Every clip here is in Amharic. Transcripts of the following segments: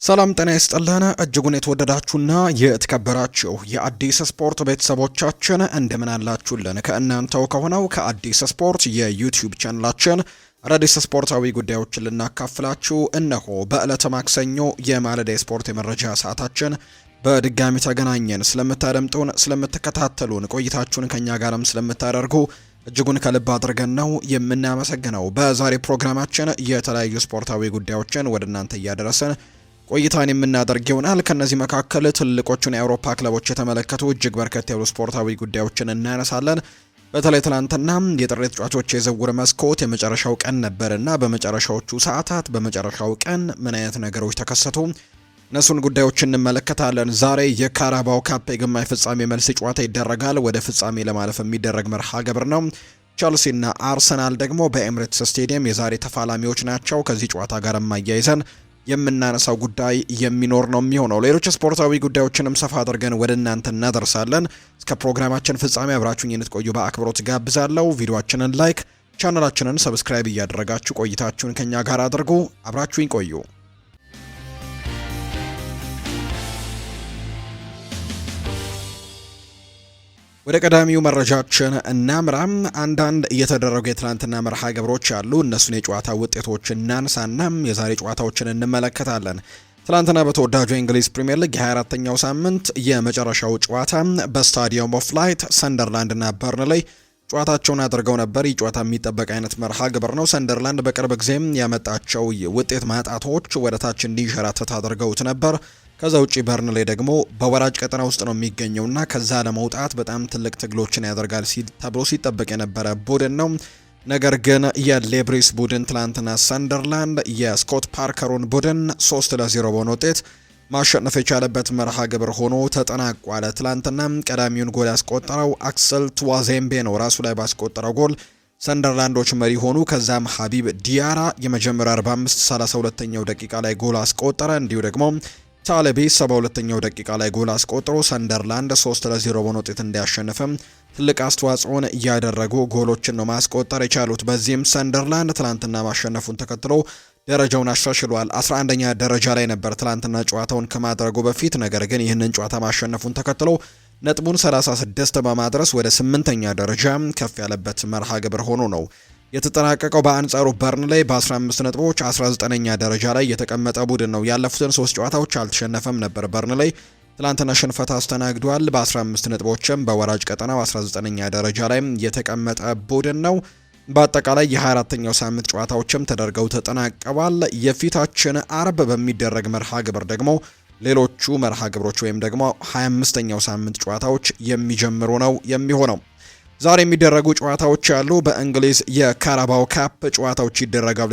ሰላም ጤና ይስጥልን እጅጉን የተወደዳችሁና የተከበራችሁ የአዲስ ስፖርት ቤተሰቦቻችን እንደምን አላችሁልን? ከእናንተው ከሆነው ከአዲስ ስፖርት የዩቲዩብ ቻናላችን አዳዲስ ስፖርታዊ ጉዳዮችን ልናካፍላችሁ እነሆ በዕለተ ማክሰኞ የማለዳ ስፖርት የመረጃ ሰዓታችን በድጋሚ ተገናኘን። ስለምታደምጡን፣ ስለምትከታተሉን፣ ቆይታችሁን ከኛ ጋርም ስለምታደርጉ እጅጉን ከልብ አድርገን ነው የምናመሰግነው። በዛሬ ፕሮግራማችን የተለያዩ ስፖርታዊ ጉዳዮችን ወደ እናንተ እያደረስን ቆይታን የምናደርግ ይሆናል። ከነዚህ መካከል ትልቆቹን የአውሮፓ ክለቦች የተመለከቱ እጅግ በርከት ያሉ ስፖርታዊ ጉዳዮችን እናነሳለን። በተለይ ትናንትና የጥር ተጫዋቾች የዝውውር መስኮት የመጨረሻው ቀን ነበርና በመጨረሻዎቹ ሰዓታት በመጨረሻው ቀን ምን አይነት ነገሮች ተከሰቱ? እነሱን ጉዳዮች እንመለከታለን። ዛሬ የካራባው ካፕ የግማሽ ፍጻሜ መልስ ጨዋታ ይደረጋል። ወደ ፍጻሜ ለማለፍ የሚደረግ መርሃ ግብር ነው። ቸልሲና አርሰናል ደግሞ በኤምሬትስ ስቴዲየም የዛሬ ተፋላሚዎች ናቸው። ከዚህ ጨዋታ ጋር ማያይዘን የምናነሳው ጉዳይ የሚኖር ነው የሚሆነው። ሌሎች ስፖርታዊ ጉዳዮችንም ሰፋ አድርገን ወደ እናንተ እናደርሳለን። እስከ ፕሮግራማችን ፍጻሜ አብራችሁኝ እንድትቆዩ በአክብሮት ጋብዛለሁ። ቪዲዮአችንን ላይክ፣ ቻናላችንን ሰብስክራይብ እያደረጋችሁ ቆይታችሁን ከኛ ጋር አድርጉ። አብራችሁኝ ቆዩ። ወደ ቀዳሚው መረጃችን እናምራም። አንዳንድ እየተደረጉ የትላንትና መርሃ ግብሮች አሉ። እነሱን የጨዋታ ውጤቶች እናንሳና የዛሬ ጨዋታዎችን እንመለከታለን። ትላንትና በተወዳጁ የእንግሊዝ ፕሪምየር ሊግ የ24ኛው ሳምንት የመጨረሻው ጨዋታ በስታዲየም ኦፍ ላይት ሰንደርላንድና በርንሌይ ጨዋታቸውን አድርገው ነበር። ይህ ጨዋታ የሚጠበቅ አይነት መርሃ ግብር ነው። ሰንደርላንድ በቅርብ ጊዜም ያመጣቸው ውጤት ማጣቶች ወደ ታች እንዲንሸራተት አድርገውት ነበር። ከዛ ውጪ በርንሌ ደግሞ በወራጅ ቀጠና ውስጥ ነው የሚገኘውና ከዛ ለመውጣት በጣም ትልቅ ትግሎችን ያደርጋል ተብሎ ሲጠበቅ የነበረ ቡድን ነው። ነገር ግን የሌብሪስ ቡድን ትላንትና ሰንደርላንድ የስኮት ፓርከሩን ቡድን 3-0 በሆነ ውጤት ማሸነፍ የቻለበት መርሃ ግብር ሆኖ ተጠናቋል። ትላንትና ቀዳሚውን ጎል ያስቆጠረው አክሰል ቱዋዜምቤ ነው። ራሱ ላይ ባስቆጠረው ጎል ሰንደርላንዶች መሪ ሆኑ። ከዛም ሀቢብ ዲያራ የመጀመሪያ 45-32ኛው ደቂቃ ላይ ጎል አስቆጠረ። እንዲሁ ደግሞ ታለቢ 72ኛው ደቂቃ ላይ ጎል አስቆጥሮ ሰንደርላንድ 3-0 በሆነ ውጤት እንዲያሸንፍም ትልቅ አስተዋጽኦን እያደረጉ ጎሎችን ነው ማስቆጠር የቻሉት። በዚህም ሰንደርላንድ ትላንትና ማሸነፉን ተከትሎ ደረጃውን አሻሽሏል። 11ኛ ደረጃ ላይ ነበር ትላንትና ጨዋታውን ከማድረጉ በፊት። ነገር ግን ይህንን ጨዋታ ማሸነፉን ተከትሎ ነጥቡን 36 በማድረስ ወደ 8ኛ ደረጃ ከፍ ያለበት መርሃ ግብር ሆኖ ነው የተጠናቀቀው። በአንጻሩ በርንሌይ በ15 ነጥቦች 19ኛ ደረጃ ላይ የተቀመጠ ቡድን ነው። ያለፉትን 3 ጨዋታዎች አልተሸነፈም ነበር በርንሌይ። ትላንትና ሽንፈት አስተናግዷል። በ15 ነጥቦችም በወራጅ ቀጠናው 19ኛ ደረጃ ላይ የተቀመጠ ቡድን ነው። በአጠቃላይ የ24ኛው ሳምንት ጨዋታዎችም ተደርገው ተጠናቀዋል። የፊታችን አርብ በሚደረግ መርሃ ግብር ደግሞ ሌሎቹ መርሃ ግብሮች ወይም ደግሞ 25ኛው ሳምንት ጨዋታዎች የሚጀምሩ ነው የሚሆነው። ዛሬ የሚደረጉ ጨዋታዎች ያሉ። በእንግሊዝ የካራባው ካፕ ጨዋታዎች ይደረጋሉ።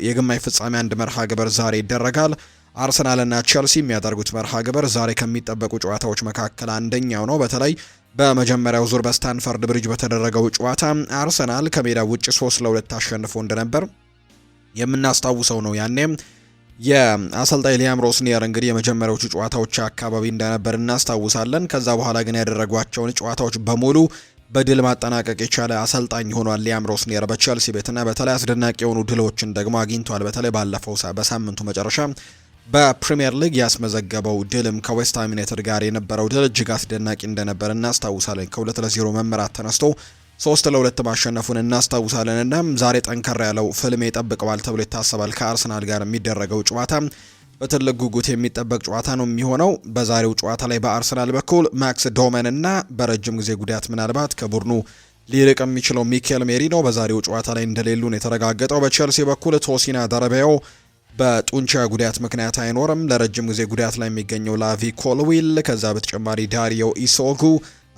የግማሽ ፍጻሜ አንድ መርሃ ግብር ዛሬ ይደረጋል። አርሰናልና ቼልሲ የሚያደርጉት መርሃ ግብር ዛሬ ከሚጠበቁ ጨዋታዎች መካከል አንደኛው ነው። በተለይ በመጀመሪያው ዙር በስታንፈርድ ብሪጅ በተደረገው ጨዋታ አርሰናል ከሜዳ ውጭ 3-2 አሸንፎ እንደነበር የምናስታውሰው ነው። ያኔም የአሰልጣኝ ሊያም ሮስኒየር እንግዲህ የመጀመሪያዎቹ ጨዋታዎች አካባቢ እንደነበር እናስታውሳለን። ከዛ በኋላ ግን ያደረጓቸውን ጨዋታዎች በሙሉ በድል ማጠናቀቅ የቻለ አሰልጣኝ ሆኗል ሊያም ሮስኒየር በቼልሲ ቤትና በተለይ አስደናቂ የሆኑ ድሎችን ደግሞ አግኝቷል። በተለይ ባለፈው በሳምንቱ መጨረሻ በፕሪሚየር ሊግ ያስመዘገበው ድልም ከዌስትሃም ዩናይትድ ጋር የነበረው ድል እጅግ አስደናቂ እንደነበር እናስታውሳለን። ከ2-0 መመራት ተነስቶ 3-2 ማሸነፉን እናስታውሳለን። እና ዛሬ ጠንከር ያለው ፍልሜ ይጠብቀዋል ተብሎ ይታሰባል። ከአርሰናል ጋር የሚደረገው ጨዋታ በትልቅ ጉጉት የሚጠበቅ ጨዋታ ነው የሚሆነው። በዛሬው ጨዋታ ላይ በአርሰናል በኩል ማክስ ዶመን እና በረጅም ጊዜ ጉዳት ምናልባት ከቡድኑ ሊርቅ የሚችለው ሚኬል ሜሪኖ በዛሬው ጨዋታ ላይ እንደሌሉ ነው የተረጋገጠው። በቼልሲ በኩል ቶሲና ደረቤዮ በጡንቻ ጉዳት ምክንያት አይኖርም። ለረጅም ጊዜ ጉዳት ላይ የሚገኘው ላቪ ኮልዊል፣ ከዛ በተጨማሪ ዳሪዮ ኢሶጉ፣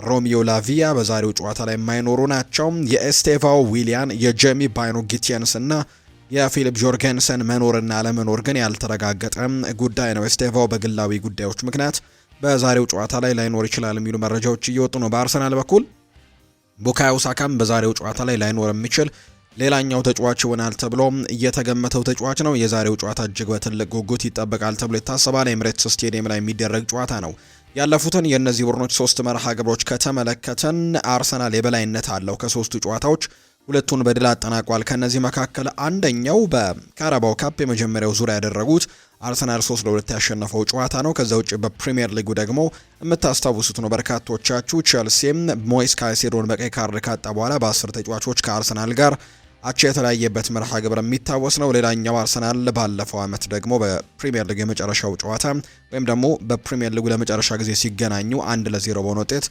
ሮሚዮ ላቪያ በዛሬው ጨዋታ ላይ የማይኖሩ ናቸው። የኤስቴቫኦ ዊሊያን፣ የጄሚ ባይኖ ጊቲየንስ እና የፊሊፕ ጆርጌንሰን መኖርና አለመኖር ግን ያልተረጋገጠ ጉዳይ ነው። ኤስቴቫኦ በግላዊ ጉዳዮች ምክንያት በዛሬው ጨዋታ ላይ ላይኖር ይችላል የሚሉ መረጃዎች እየወጡ ነው። በአርሰናል በኩል ቡካዮ ሳካም በዛሬው ጨዋታ ላይ ላይኖር የሚችል ሌላኛው ተጫዋች ይሆናል ተብሎ እየተገመተው ተጫዋች ነው። የዛሬው ጨዋታ እጅግ በትልቅ ጉጉት ይጠበቃል ተብሎ ይታሰባል። ኤምሬትስ ስቴዲየም ላይ የሚደረግ ጨዋታ ነው። ያለፉትን የእነዚህ ቡድኖች 3 መርሃ ግብሮች ከተመለከተን አርሰናል የበላይነት አለው። ከ3ቱ ጨዋታዎች ሁለቱን በድል አጠናቋል። ከነዚህ መካከል አንደኛው በካራባው ካፕ የመጀመሪያው ዙር ያደረጉት አርሰናል 3-2 ያሸነፈው ጨዋታ ነው። ከዛ ውጭ በፕሪሚየር ሊጉ ደግሞ የምታስታውሱት ነው በርካቶቻችሁ ቼልሲም ሞይስ ካይሴዶን በቀይ ካርድ ካጣ በኋላ በ10 ተጫዋቾች ከአርሰናል ጋር አቻ የተለያየበት መርሃ ግብር የሚታወስ ነው። ሌላኛው አርሰናል ባለፈው ዓመት ደግሞ በፕሪሚየር ሊግ የመጨረሻው ጨዋታ ወይም ደግሞ በፕሪሚየር ሊጉ ለመጨረሻ ጊዜ ሲገናኙ 1-0 በሆነ ውጤት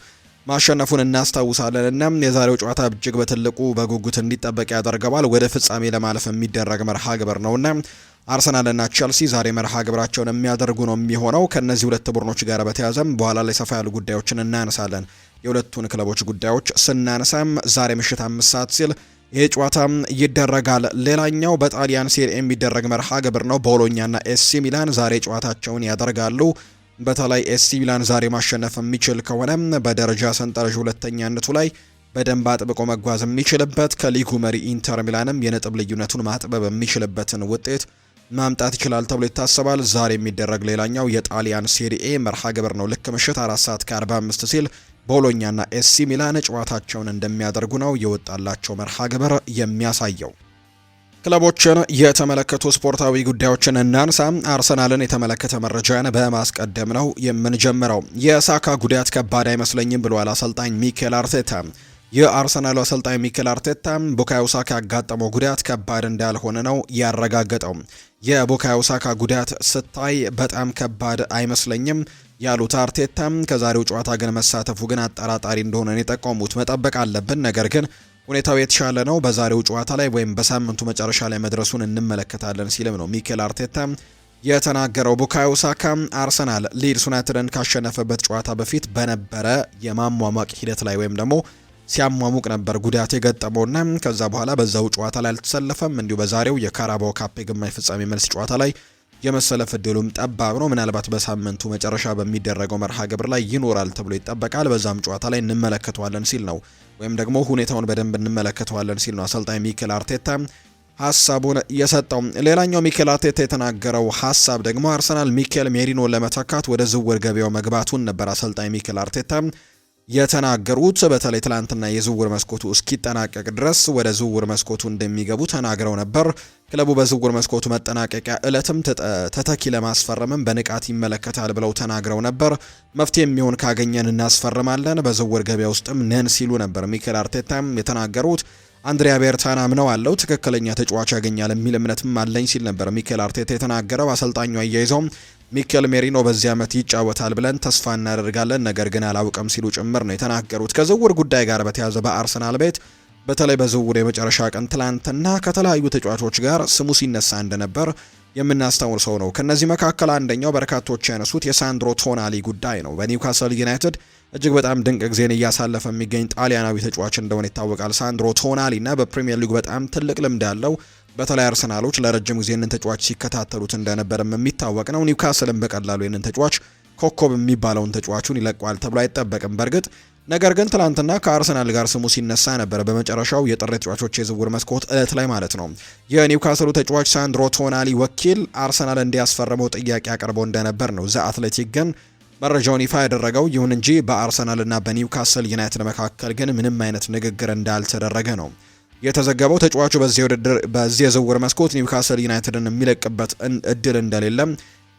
ማሸነፉን እናስታውሳለን እና የዛሬው ጨዋታ እጅግ በትልቁ በጉጉት እንዲጠበቅ ያደርገዋል። ወደ ፍጻሜ ለማለፍ የሚደረግ መርሃ ግብር ነውና አርሰናልና ቼልሲ ዛሬ መርሃ ግብራቸውን የሚያደርጉ ነው የሚሆነው። ከነዚህ ሁለት ቡድኖች ጋር በተያያዘም በኋላ ላይ ሰፋ ያሉ ጉዳዮችን እናነሳለን። የሁለቱን ክለቦች ጉዳዮች ስናነሳም ዛሬ ምሽት 5 ሰዓት ሲል ይሄ ጨዋታ ይደረጋል። ሌላኛው በጣሊያን ሴሪ የሚደረግ መርሃ ግብር ነው። ቦሎኛና ኤሲ ሚላን ዛሬ ጨዋታቸውን ያደርጋሉ። በተለይ ኤሲ ሚላን ዛሬ ማሸነፍ የሚችል ከሆነ በደረጃ ሰንጠረዥ ሁለተኛነቱ ላይ በደንብ አጥብቆ መጓዝ የሚችልበት ከሊጉ መሪ ኢንተር ሚላንም የነጥብ ልዩነቱን ማጥበብ የሚችልበትን ውጤት ማምጣት ይችላል ተብሎ ይታሰባል። ዛሬ የሚደረግ ሌላኛው የጣሊያን ሴሪኤ መርሃ ግብር ነው። ልክ ምሽት 4 ሰዓት ከ45 ሲል ቦሎኛና ኤሲ ሚላን ጨዋታቸውን እንደሚያደርጉ ነው የወጣላቸው መርሃ ግብር የሚያሳየው። ክለቦችን የተመለከቱ ስፖርታዊ ጉዳዮችን እናንሳ። አርሰናልን የተመለከተ መረጃን በማስቀደም ነው የምንጀምረው። የሳካ ጉዳት ከባድ አይመስለኝም ብሏል አሰልጣኝ ሚኬል አርቴታ። የአርሰናሉ አሰልጣኝ ሚኬል አርቴታ ቡካዮ ሳካ ያጋጠመው ጉዳት ከባድ እንዳልሆነ ነው ያረጋገጠው። የቡካዮ ሳካ ጉዳት ስታይ በጣም ከባድ አይመስለኝም ያሉት አርቴታ ከዛሬው ጨዋታ ግን መሳተፉ ግን አጠራጣሪ እንደሆነ ነው የጠቆሙት። መጠበቅ አለብን፣ ነገር ግን ሁኔታው የተሻለ ነው። በዛሬው ጨዋታ ላይ ወይም በሳምንቱ መጨረሻ ላይ መድረሱን እንመለከታለን ሲልም ነው ሚኬል አርቴታ የተናገረው። ቡካዮ ሳካ አርሰናል ሊድስ ዩናይትድን ካሸነፈበት ጨዋታ በፊት በነበረ የማሟሟቅ ሂደት ላይ ወይም ደግሞ ሲያሟሙቅ ነበር ጉዳት የገጠመውና ከዛ በኋላ በዛው ጨዋታ ላይ አልተሰለፈም። እንዲሁ በዛሬው የካራባኦ ካፕ የግማሽ ፍጻሜ መልስ ጨዋታ ላይ የመሰለፍ እድሉም ጠባብ ነው። ምናልባት በሳምንቱ መጨረሻ በሚደረገው መርሃ ግብር ላይ ይኖራል ተብሎ ይጠበቃል። በዛም ጨዋታ ላይ እንመለከተዋለን ሲል ነው ወይም ደግሞ ሁኔታውን በደንብ እንመለከተዋለን ሲል ነው አሰልጣኝ ሚኬል አርቴታ ሀሳቡን የሰጠው። ሌላኛው ሚኬል አርቴታ የተናገረው ሀሳብ ደግሞ አርሰናል ሚኬል ሜሪኖን ለመተካት ወደ ዝውውር ገበያው መግባቱን ነበር አሰልጣኝ ሚኬል አርቴታ የተናገሩት። በተለይ ትላንትና የዝውውር መስኮቱ እስኪጠናቀቅ ድረስ ወደ ዝውውር መስኮቱ እንደሚገቡ ተናግረው ነበር። ክለቡ በዝውውር መስኮቱ መጠናቀቂያ እለትም ተተኪ ለማስፈረምም በንቃት ይመለከታል ብለው ተናግረው ነበር። መፍትሄ የሚሆን ካገኘን እናስፈርማለን፣ በዝውውር ገበያ ውስጥም ነን ሲሉ ነበር ሚኬል አርቴታ የተናገሩት። አንድሪያ ቤርታን አምነው አለው ትክክለኛ ተጫዋች ያገኛል የሚል እምነትም አለኝ ሲል ነበር ሚኬል አርቴታ የተናገረው። አሰልጣኙ አያይዘውም ሚኬል ሜሪኖ በዚህ ዓመት ይጫወታል ብለን ተስፋ እናደርጋለን፣ ነገር ግን አላውቅም ሲሉ ጭምር ነው የተናገሩት። ከዝውውር ጉዳይ ጋር በተያያዘ በአርሰናል ቤት በተለይ በዝውውር የመጨረሻ ቀን ትላንትና ከተለያዩ ተጫዋቾች ጋር ስሙ ሲነሳ እንደነበር የምናስታውሰው ነው። ከነዚህ መካከል አንደኛው በርካቶች ያነሱት የሳንድሮ ቶናሊ ጉዳይ ነው። በኒውካስል ዩናይትድ እጅግ በጣም ድንቅ ጊዜን እያሳለፈ የሚገኝ ጣሊያናዊ ተጫዋች እንደሆነ ይታወቃል። ሳንድሮ ቶናሊ እና በፕሪሚየር ሊግ በጣም ትልቅ ልምድ ያለው በተለይ አርሰናሎች ለረጅም ጊዜ ይህንን ተጫዋች ሲከታተሉት እንደነበርም የሚታወቅ ነው። ኒውካስልም በቀላሉ ይህንን ተጫዋች ኮከብ የሚባለውን ተጫዋቹን ይለቀዋል ተብሎ አይጠበቅም በእርግጥ ነገር ግን ትላንትና ከአርሰናል ጋር ስሙ ሲነሳ ነበር። በመጨረሻው የጥር ተጫዋቾች የዝውውር መስኮት እለት ላይ ማለት ነው። የኒውካስሉ ተጫዋች ሳንድሮ ቶናሊ ወኪል አርሰናል እንዲያስፈርመው ጥያቄ አቅርበው እንደነበር ነው ዘ አትሌቲክ ግን መረጃውን ይፋ ያደረገው። ይሁን እንጂ በአርሰናልና በኒውካስል ዩናይትድ መካከል ግን ምንም አይነት ንግግር እንዳልተደረገ ነው የተዘገበው። ተጫዋቹ በዚህ የዝውውር መስኮት ኒውካስል ዩናይትድን የሚለቅበት እድል እንደሌለም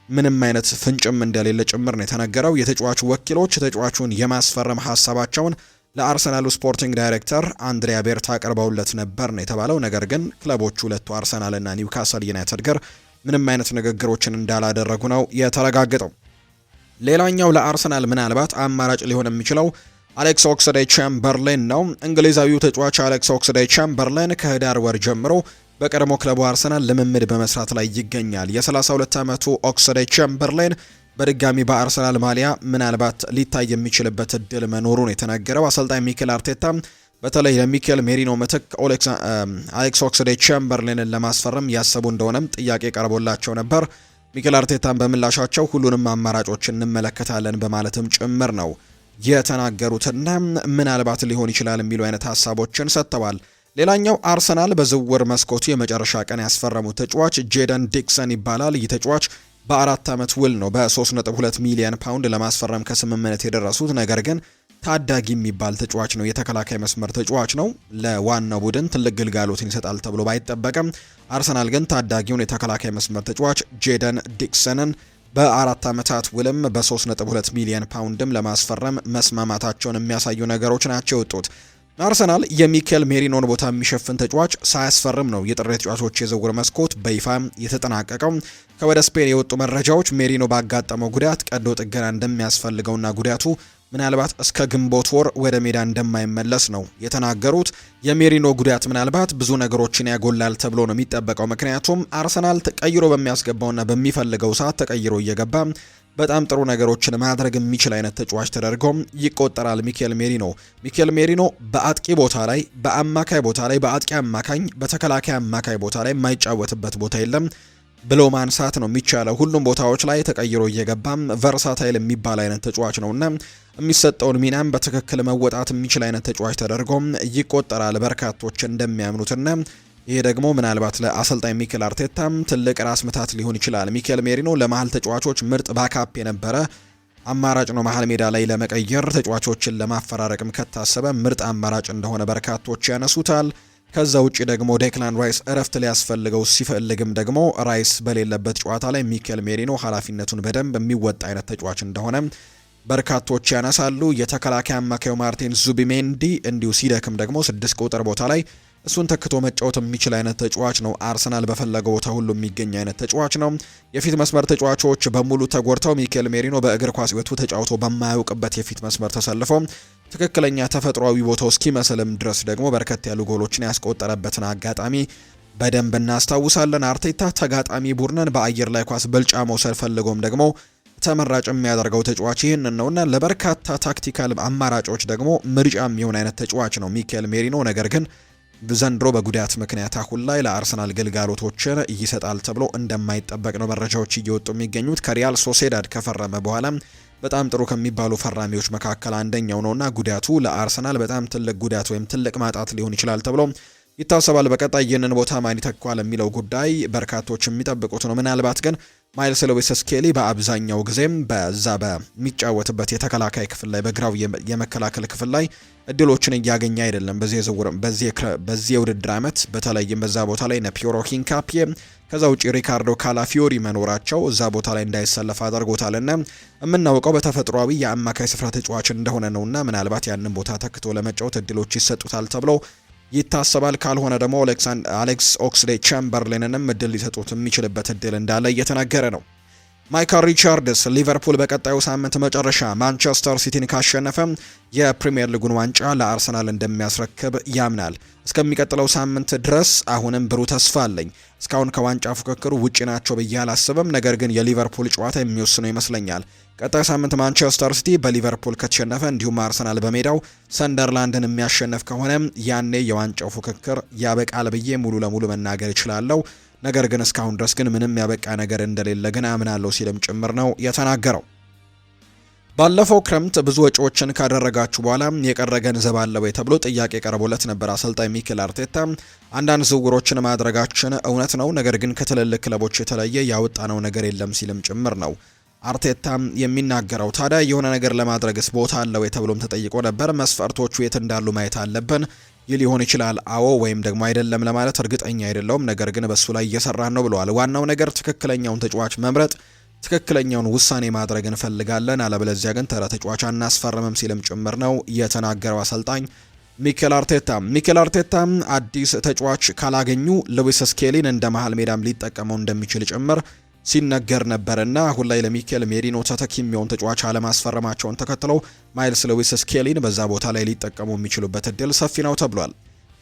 ምንም አይነት ፍንጭም እንደሌለ ጭምር ነው የተነገረው። የተጫዋቹ ወኪሎች ተጫዋቹን የማስፈረም ሀሳባቸውን ለአርሰናሉ ስፖርቲንግ ዳይሬክተር አንድሪያ ቤርታ አቅርበውለት ነበር ነው የተባለው። ነገር ግን ክለቦቹ ሁለቱ አርሰናልና ኒውካስል ዩናይትድ ጋር ምንም አይነት ንግግሮችን እንዳላደረጉ ነው የተረጋገጠው። ሌላኛው ለአርሰናል ምናልባት አማራጭ ሊሆን የሚችለው አሌክስ ኦክስሌድ-ቻምበርሌን ነው። እንግሊዛዊው ተጫዋች አሌክስ ኦክስሌድ-ቻምበርሌን ከህዳር ወር ጀምሮ በቀድሞ ክለቡ አርሰናል ልምምድ በመስራት ላይ ይገኛል። የ32 ዓመቱ ኦክስሌድ-ቻምበርሌን በድጋሚ በአርሰናል ማሊያ ምናልባት ሊታይ የሚችልበት እድል መኖሩን የተነገረው አሰልጣኝ ሚኬል አርቴታ በተለይ ለሚኬል ሜሪኖ ምትክ አሌክስ ኦክስሌድ-ቻምበርሌንን ለማስፈረም ያሰቡ እንደሆነም ጥያቄ ቀርቦላቸው ነበር። ሚኬል አርቴታን በምላሻቸው ሁሉንም አማራጮች እንመለከታለን በማለትም ጭምር ነው የተናገሩትና ምናልባት ሊሆን ይችላል የሚሉ አይነት ሀሳቦችን ሰጥተዋል። ሌላኛው አርሰናል በዝውውር መስኮቱ የመጨረሻ ቀን ያስፈረሙት ተጫዋች ጄደን ዲክሰን ይባላል። ይህ ተጫዋች በ4 ዓመት ውል ነው በ3.2 ሚሊዮን ፓውንድ ለማስፈረም ከስምምነት የደረሱት። ነገር ግን ታዳጊ የሚባል ተጫዋች ነው። የተከላካይ መስመር ተጫዋች ነው። ለዋናው ቡድን ትልቅ ግልጋሎትን ይሰጣል ተብሎ ባይጠበቅም አርሰናል ግን ታዳጊውን የተከላካይ መስመር ተጫዋች ጄደን ዲክሰንን በ4 ዓመታት ውልም በ3.2 ሚሊዮን ፓውንድም ለማስፈረም መስማማታቸውን የሚያሳዩ ነገሮች ናቸው የወጡት። አርሰናል የሚኬል ሜሪኖን ቦታ የሚሸፍን ተጫዋች ሳያስፈርም ነው የጥር ተጫዋቾች የዝውውር መስኮት በይፋ የተጠናቀቀው። ከወደ ስፔን የወጡ መረጃዎች ሜሪኖ ባጋጠመው ጉዳት ቀዶ ጥገና እንደሚያስፈልገውና ጉዳቱ ምናልባት እስከ ግንቦት ወር ወደ ሜዳ እንደማይመለስ ነው የተናገሩት። የሜሪኖ ጉዳት ምናልባት ብዙ ነገሮችን ያጎላል ተብሎ ነው የሚጠበቀው። ምክንያቱም አርሰናል ተቀይሮ በሚያስገባውና በሚፈልገው ሰዓት ተቀይሮ እየገባ በጣም ጥሩ ነገሮችን ማድረግ የሚችል አይነት ተጫዋች ተደርጎም ይቆጠራል። ሚኬል ሜሪኖ በአጥቂ ቦታ ላይ፣ በአማካይ ቦታ ላይ፣ በአጥቂ አማካኝ፣ በተከላካይ አማካይ ቦታ ላይ የማይጫወትበት ቦታ የለም ብሎ ማንሳት ነው የሚቻለው። ሁሉም ቦታዎች ላይ ተቀይሮ እየገባም ቨርሳታይል የሚባል አይነት ተጫዋች ነውና የሚሰጠውን ሚናም በትክክል መወጣት የሚችል አይነት ተጫዋች ተደርጎም ይቆጠራል በርካቶች እንደሚያምኑትና ይሄ ደግሞ ምናልባት ለአሰልጣኝ ሚኬል አርቴታም ትልቅ ራስ ምታት ሊሆን ይችላል። ሚኬል ሜሪኖ ለመሀል ተጫዋቾች ምርጥ ባካፕ የነበረ አማራጭ ነው። መሀል ሜዳ ላይ ለመቀየር ተጫዋቾችን ለማፈራረቅም ከታሰበ ምርጥ አማራጭ እንደሆነ በርካቶች ያነሱታል። ከዛ ውጪ ደግሞ ዴክላን ራይስ እረፍት ሊያስፈልገው ሲፈልግም ደግሞ ራይስ በሌለበት ጨዋታ ላይ ሚኬል ሜሪኖ ኃላፊነቱን በደንብ የሚወጣ አይነት ተጫዋች እንደሆነ በርካቶች ያነሳሉ። የተከላካይ አማካዩ ማርቲን ዙቢሜንዲ እንዲሁ ሲደክም ደግሞ 6 ቁጥር ቦታ ላይ እሱን ተክቶ መጫወት የሚችል አይነት ተጫዋች ነው። አርሰናል በፈለገው ቦታ ሁሉ የሚገኝ አይነት ተጫዋች ነው። የፊት መስመር ተጫዋቾች በሙሉ ተጎድተው ሚኬል ሜሪኖ በእግር ኳስ ሕይወቱ ተጫውቶ በማያውቅበት የፊት መስመር ተሰልፎ ትክክለኛ ተፈጥሯዊ ቦታው እስኪመስልም ድረስ ደግሞ በርከት ያሉ ጎሎችን ያስቆጠረበትን አጋጣሚ በደንብ እናስታውሳለን። አርቴታ ተጋጣሚ ቡድንን በአየር ላይ ኳስ ብልጫ መውሰድ ፈልጎም ደግሞ ተመራጭ የሚያደርገው ተጫዋች ይህንን ነውና ለበርካታ ታክቲካል አማራጮች ደግሞ ምርጫ የሚሆን አይነት ተጫዋች ነው ሚኬል ሜሪኖ። ነገር ግን ዘንድሮ በጉዳት ምክንያት አሁን ላይ ለአርሰናል ግልጋሎቶችን ይሰጣል ተብሎ እንደማይጠበቅ ነው መረጃዎች እየወጡ የሚገኙት። ከሪያል ሶሴዳድ ከፈረመ በኋላ በጣም ጥሩ ከሚባሉ ፈራሚዎች መካከል አንደኛው ነውና ጉዳቱ ለአርሰናል በጣም ትልቅ ጉዳት ወይም ትልቅ ማጣት ሊሆን ይችላል ተብሎ ይታሰባል። በቀጣይ ይህንን ቦታ ማን ይተካዋል የሚለው ጉዳይ በርካቶች የሚጠብቁት ነው። ምናልባት ግን ማይልስ ሉዊስ ስኬሊ በአብዛኛው ጊዜም በዛ በሚጫወትበት የተከላካይ ክፍል ላይ በግራው የመከላከል ክፍል ላይ እድሎችን እያገኘ አይደለም። በዚህ የውድድር ዓመት በተለይም በዛ ቦታ ላይ ፒየሮ ሂንካፒዬ ከዛ ውጪ ሪካርዶ ካላፊዮሪ መኖራቸው እዛ ቦታ ላይ እንዳይሰለፍ አድርጎታልና የምናውቀው በተፈጥሯዊ የአማካይ ስፍራ ተጫዋች እንደሆነ ነውና ምናልባት ያንን ቦታ ተክቶ ለመጫወት እድሎች ይሰጡታል ተብሎ ይታሰባል። ካልሆነ ደግሞ አሌክስ ኦክስሌድ ቻምበርሊንንም እድል ሊሰጡት የሚችልበት እድል እንዳለ እየተነገረ ነው። ማይካል ሪቻርድስ ሊቨርፑል በቀጣዩ ሳምንት መጨረሻ ማንቸስተር ሲቲን ካሸነፈ የፕሪሚየር ሊጉን ዋንጫ ለአርሰናል እንደሚያስረክብ ያምናል። እስከሚቀጥለው ሳምንት ድረስ አሁንም ብሩህ ተስፋ አለኝ። እስካሁን ከዋንጫ ፉክክሩ ውጪ ናቸው ብዬ አላስብም፣ ነገር ግን የሊቨርፑል ጨዋታ የሚወስነው ይመስለኛል። ቀጣይ ሳምንት ማንቸስተር ሲቲ በሊቨርፑል ከተሸነፈ እንዲሁም አርሰናል በሜዳው ሰንደርላንድን የሚያሸንፍ ከሆነ ያኔ የዋንጫው ፉክክር ያበቃል ብዬ ሙሉ ለሙሉ መናገር እችላለሁ። ነገር ግን እስካሁን ድረስ ግን ምንም ያበቃ ነገር እንደሌለ ግን አምናለሁ ሲልም ጭምር ነው የተናገረው። ባለፈው ክረምት ብዙ ወጪዎችን ካደረጋችሁ በኋላ የቀረ ገንዘብ አለ ወይ ተብሎ ጥያቄ ቀርቦለት ነበር አሰልጣኝ ሚኬል አርቴታ። አንዳንድ ዝውውሮችን ማድረጋችን እውነት ነው፣ ነገር ግን ከትልልቅ ክለቦች የተለየ ያወጣነው ነገር የለም ሲልም ጭምር ነው አርቴታ የሚናገረው። ታዲያ የሆነ ነገር ለማድረግስ ቦታ አለ ወይ ተብሎም ተጠይቆ ነበር። መስፈርቶቹ የት እንዳሉ ማየት አለብን ይህ ሊሆን ይችላል አዎ ወይም ደግሞ አይደለም ለማለት እርግጠኛ አይደለውም፣ ነገር ግን በሱ ላይ እየሰራን ነው ብለዋል። ዋናው ነገር ትክክለኛውን ተጫዋች መምረጥ፣ ትክክለኛውን ውሳኔ ማድረግ እንፈልጋለን፣ አለበለዚያ ግን ተራ ተጫዋች አናስፈርምም ሲልም ጭምር ነው የተናገረው አሰልጣኝ ሚኬል አርቴታ አዲስ ተጫዋች ካላገኙ ሉዊስ ስኬሊን እንደ መሃል ሜዳም ሊጠቀመው እንደሚችል ጭምር ሲነገር ነበርና አሁን ላይ ለሚኬል ሜሪኖ ተተኪ የሚሆን ተጫዋች አለማስፈረማቸውን ተከትለው ማይልስ ሉዊስ ስኬሊን በዛ ቦታ ላይ ሊጠቀሙ የሚችሉበት እድል ሰፊ ነው ተብሏል።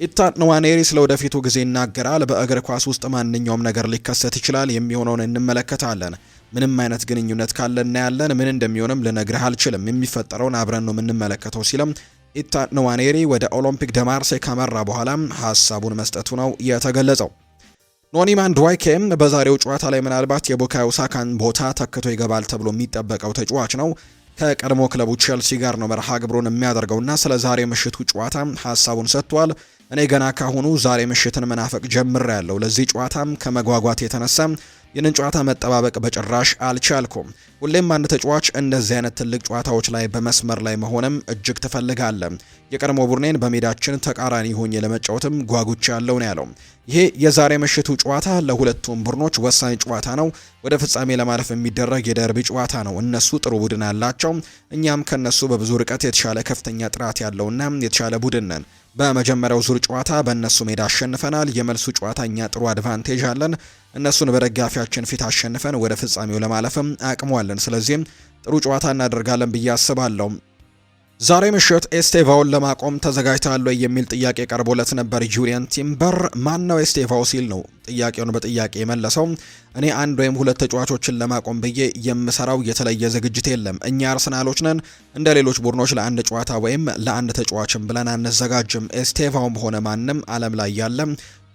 ኢታን ንዋኔሪ ስለወደፊቱ ጊዜ ይናገራል። በእግር ኳስ ውስጥ ማንኛውም ነገር ሊከሰት ይችላል፣ የሚሆነውን እንመለከታለን። ምንም አይነት ግንኙነት ካለ እናያለን፣ ምን እንደሚሆንም ልነግርህ አልችልም፣ የሚፈጠረውን አብረን ነው የምንመለከተው ሲልም ኢታን ንዋኔሪ ወደ ኦሎምፒክ ደ ማርሴይ ካመራ በኋላ ሀሳቡን መስጠቱ ነው የተገለጸው። ኖኒ ማንዱዋይኬም በዛሬው ጨዋታ ላይ ምናልባት የቡካዮ ሳካን ቦታ ተክቶ ይገባል ተብሎ የሚጠበቀው ተጫዋች ነው። ከቀድሞ ክለቡ ቼልሲ ጋር ነው መርሃ ግብሩን የሚያደርገውና ስለ ዛሬ ምሽቱ ጨዋታ ሀሳቡን ሰጥቷል። እኔ ገና ካሁኑ ዛሬ ምሽትን መናፈቅ ጀምሬያለሁ። ለዚህ ጨዋታም ከመጓጓት የተነሳ ይህንን ጨዋታ መጠባበቅ በጭራሽ አልቻልኩም። ሁሌም አንድ ተጫዋች እንደዚህ አይነት ትልቅ ጨዋታዎች ላይ በመስመር ላይ መሆንም እጅግ ትፈልጋለህ። የቀድሞ ቡድኔን በሜዳችን ተቃራኒ ሆኜ ለመጫወትም ጓጉቻ ያለው ነው ያለው። ይሄ የዛሬ ምሽቱ ጨዋታ ለሁለቱም ቡድኖች ወሳኝ ጨዋታ ነው። ወደ ፍጻሜ ለማለፍ የሚደረግ የደርቢ ጨዋታ ነው። እነሱ ጥሩ ቡድን አላቸው፣ እኛም ከነሱ በብዙ ርቀት የተሻለ ከፍተኛ ጥራት ያለውና የተሻለ ቡድን ነን። በመጀመሪያው ዙር ጨዋታ በእነሱ ሜዳ አሸንፈናል። የመልሱ ጨዋታ እኛ ጥሩ አድቫንቴጅ አለን። እነሱን በደጋፊያችን ፊት አሸንፈን ወደ ፍጻሜው ለማለፍም አቅሟለን። ስለዚህም ጥሩ ጨዋታ እናደርጋለን ብዬ አስባለሁ። ዛሬ ምሽት ኤስቴቫውን ለማቆም ተዘጋጅተዋል የሚል ጥያቄ ቀርቦለት ነበር። ጁሪየን ቲምበር ማን ነው ኤስቴቫው ሲል ነው ጥያቄውን በጥያቄ የመለሰው። እኔ አንድ ወይም ሁለት ተጫዋቾችን ለማቆም ብዬ የምሰራው የተለየ ዝግጅት የለም። እኛ አርሰናሎች ነን። እንደ ሌሎች ቡድኖች ለአንድ ጨዋታ ወይም ለአንድ ተጫዋችም ብለን አንዘጋጅም። ኤስቴቫውም ሆነ ማንም ዓለም ላይ ያለ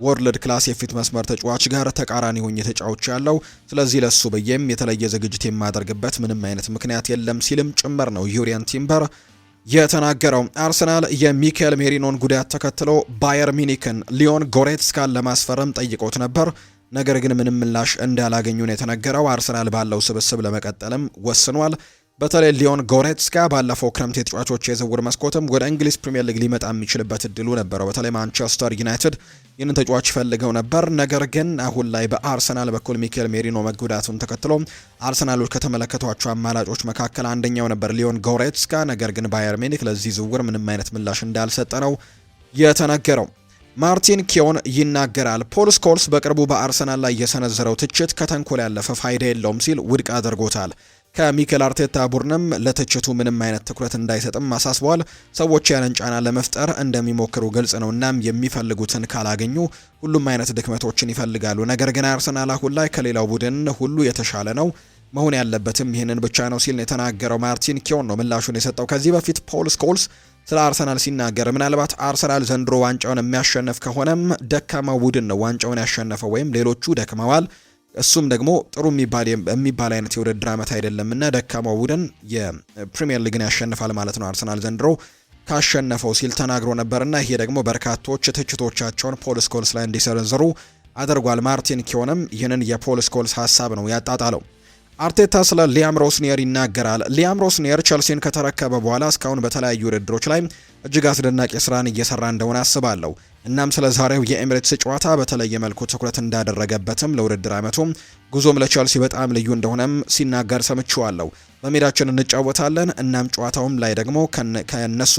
ወርልድ ክላስ የፊት መስመር ተጫዋች ጋር ተቃራኒ ሆኜ ተጫዋች ያለው፣ ስለዚህ ለሱ ብዬም የተለየ ዝግጅት የማደርግበት ምንም አይነት ምክንያት የለም ሲልም ጭምር ነው ጁሪየን ቲምበር የተናገረው። አርሰናል የሚካኤል ሜሪኖን ጉዳት ተከትሎ ባየር ሚኒክን ሊዮን ጎሬትስካን ለማስፈረም ጠይቆት ነበር። ነገር ግን ምንም ምላሽ እንዳላገኙ ነው የተነገረው። አርሰናል ባለው ስብስብ ለመቀጠልም ወስኗል። በተለይ ሊዮን ጎሬትስካ ባለፈው ክረምት የተጫዋቾች የዝውውር መስኮትም ወደ እንግሊዝ ፕሪሚየር ሊግ ሊመጣ የሚችልበት እድሉ ነበረው። በተለይ ማንቸስተር ዩናይትድ ይህንን ተጫዋች ይፈልገው ነበር። ነገር ግን አሁን ላይ በአርሰናል በኩል ሚካኤል ሜሪኖ መጎዳቱን ተከትሎ አርሰናሎች ከተመለከቷቸው አማራጮች መካከል አንደኛው ነበር ሊዮን ጎሬትስካ። ነገር ግን ባየር ሚኒክ ለዚህ ዝውውር ምንም አይነት ምላሽ እንዳልሰጠ ነው የተነገረው። ማርቲን ኪዮን ይናገራል። ፖል ስኮልስ በቅርቡ በአርሰናል ላይ የሰነዘረው ትችት ከተንኮል ያለፈ ፋይዳ የለውም ሲል ውድቅ አድርጎታል። ከሚኬል አርቴታ ቡድንም ለትችቱ ምንም አይነት ትኩረት እንዳይሰጥም አሳስበዋል። ሰዎች ያንን ጫና ለመፍጠር እንደሚሞክሩ ግልጽ ነው። እናም የሚፈልጉትን ካላገኙ ሁሉም አይነት ድክመቶችን ይፈልጋሉ። ነገር ግን አርሰናል አሁን ላይ ከሌላው ቡድን ሁሉ የተሻለ ነው፣ መሆን ያለበትም ይህንን ብቻ ነው ሲል የተናገረው ማርቲን ኪዮን ነው ምላሹን የሰጠው። ከዚህ በፊት ፖል ስኮልስ ስለ አርሰናል ሲናገር ምናልባት አርሰናል ዘንድሮ ዋንጫውን የሚያሸንፍ ከሆነም ደካማው ቡድን ነው ዋንጫውን ያሸነፈው ወይም ሌሎቹ ደክመዋል፣ እሱም ደግሞ ጥሩ የሚባል አይነት የውድድር ዓመት አይደለምና ደካማው ቡድን የፕሪሚየር ሊግን ያሸንፋል ማለት ነው አርሰናል ዘንድሮ ካሸነፈው ሲል ተናግሮ ነበርና ይሄ ደግሞ በርካቶች ትችቶቻቸውን ፖል ስኮልስ ላይ እንዲሰነዝሩ አድርጓል። ማርቲን ኪዮንም ይህንን የፖል ስኮልስ ሀሳብ ነው ያጣጣለው። አርቴታ ስለ ሊያም ሮስኒየር ይናገራል። ሊያም ሮስኒየር ቸልሲን ከተረከበ በኋላ እስካሁን በተለያዩ ውድድሮች ላይ እጅግ አስደናቂ ስራን እየሰራ እንደሆነ አስባለሁ። እናም ስለ ዛሬው የኤሚሬትስ ጨዋታ በተለየ መልኩ ትኩረት እንዳደረገበትም ለውድድር ዓመቱ ጉዞም ለቸልሲ በጣም ልዩ እንደሆነም ሲናገር ሰምቼዋለሁ። በሜዳችን እንጫወታለን፣ እናም ጨዋታውም ላይ ደግሞ ከነሱ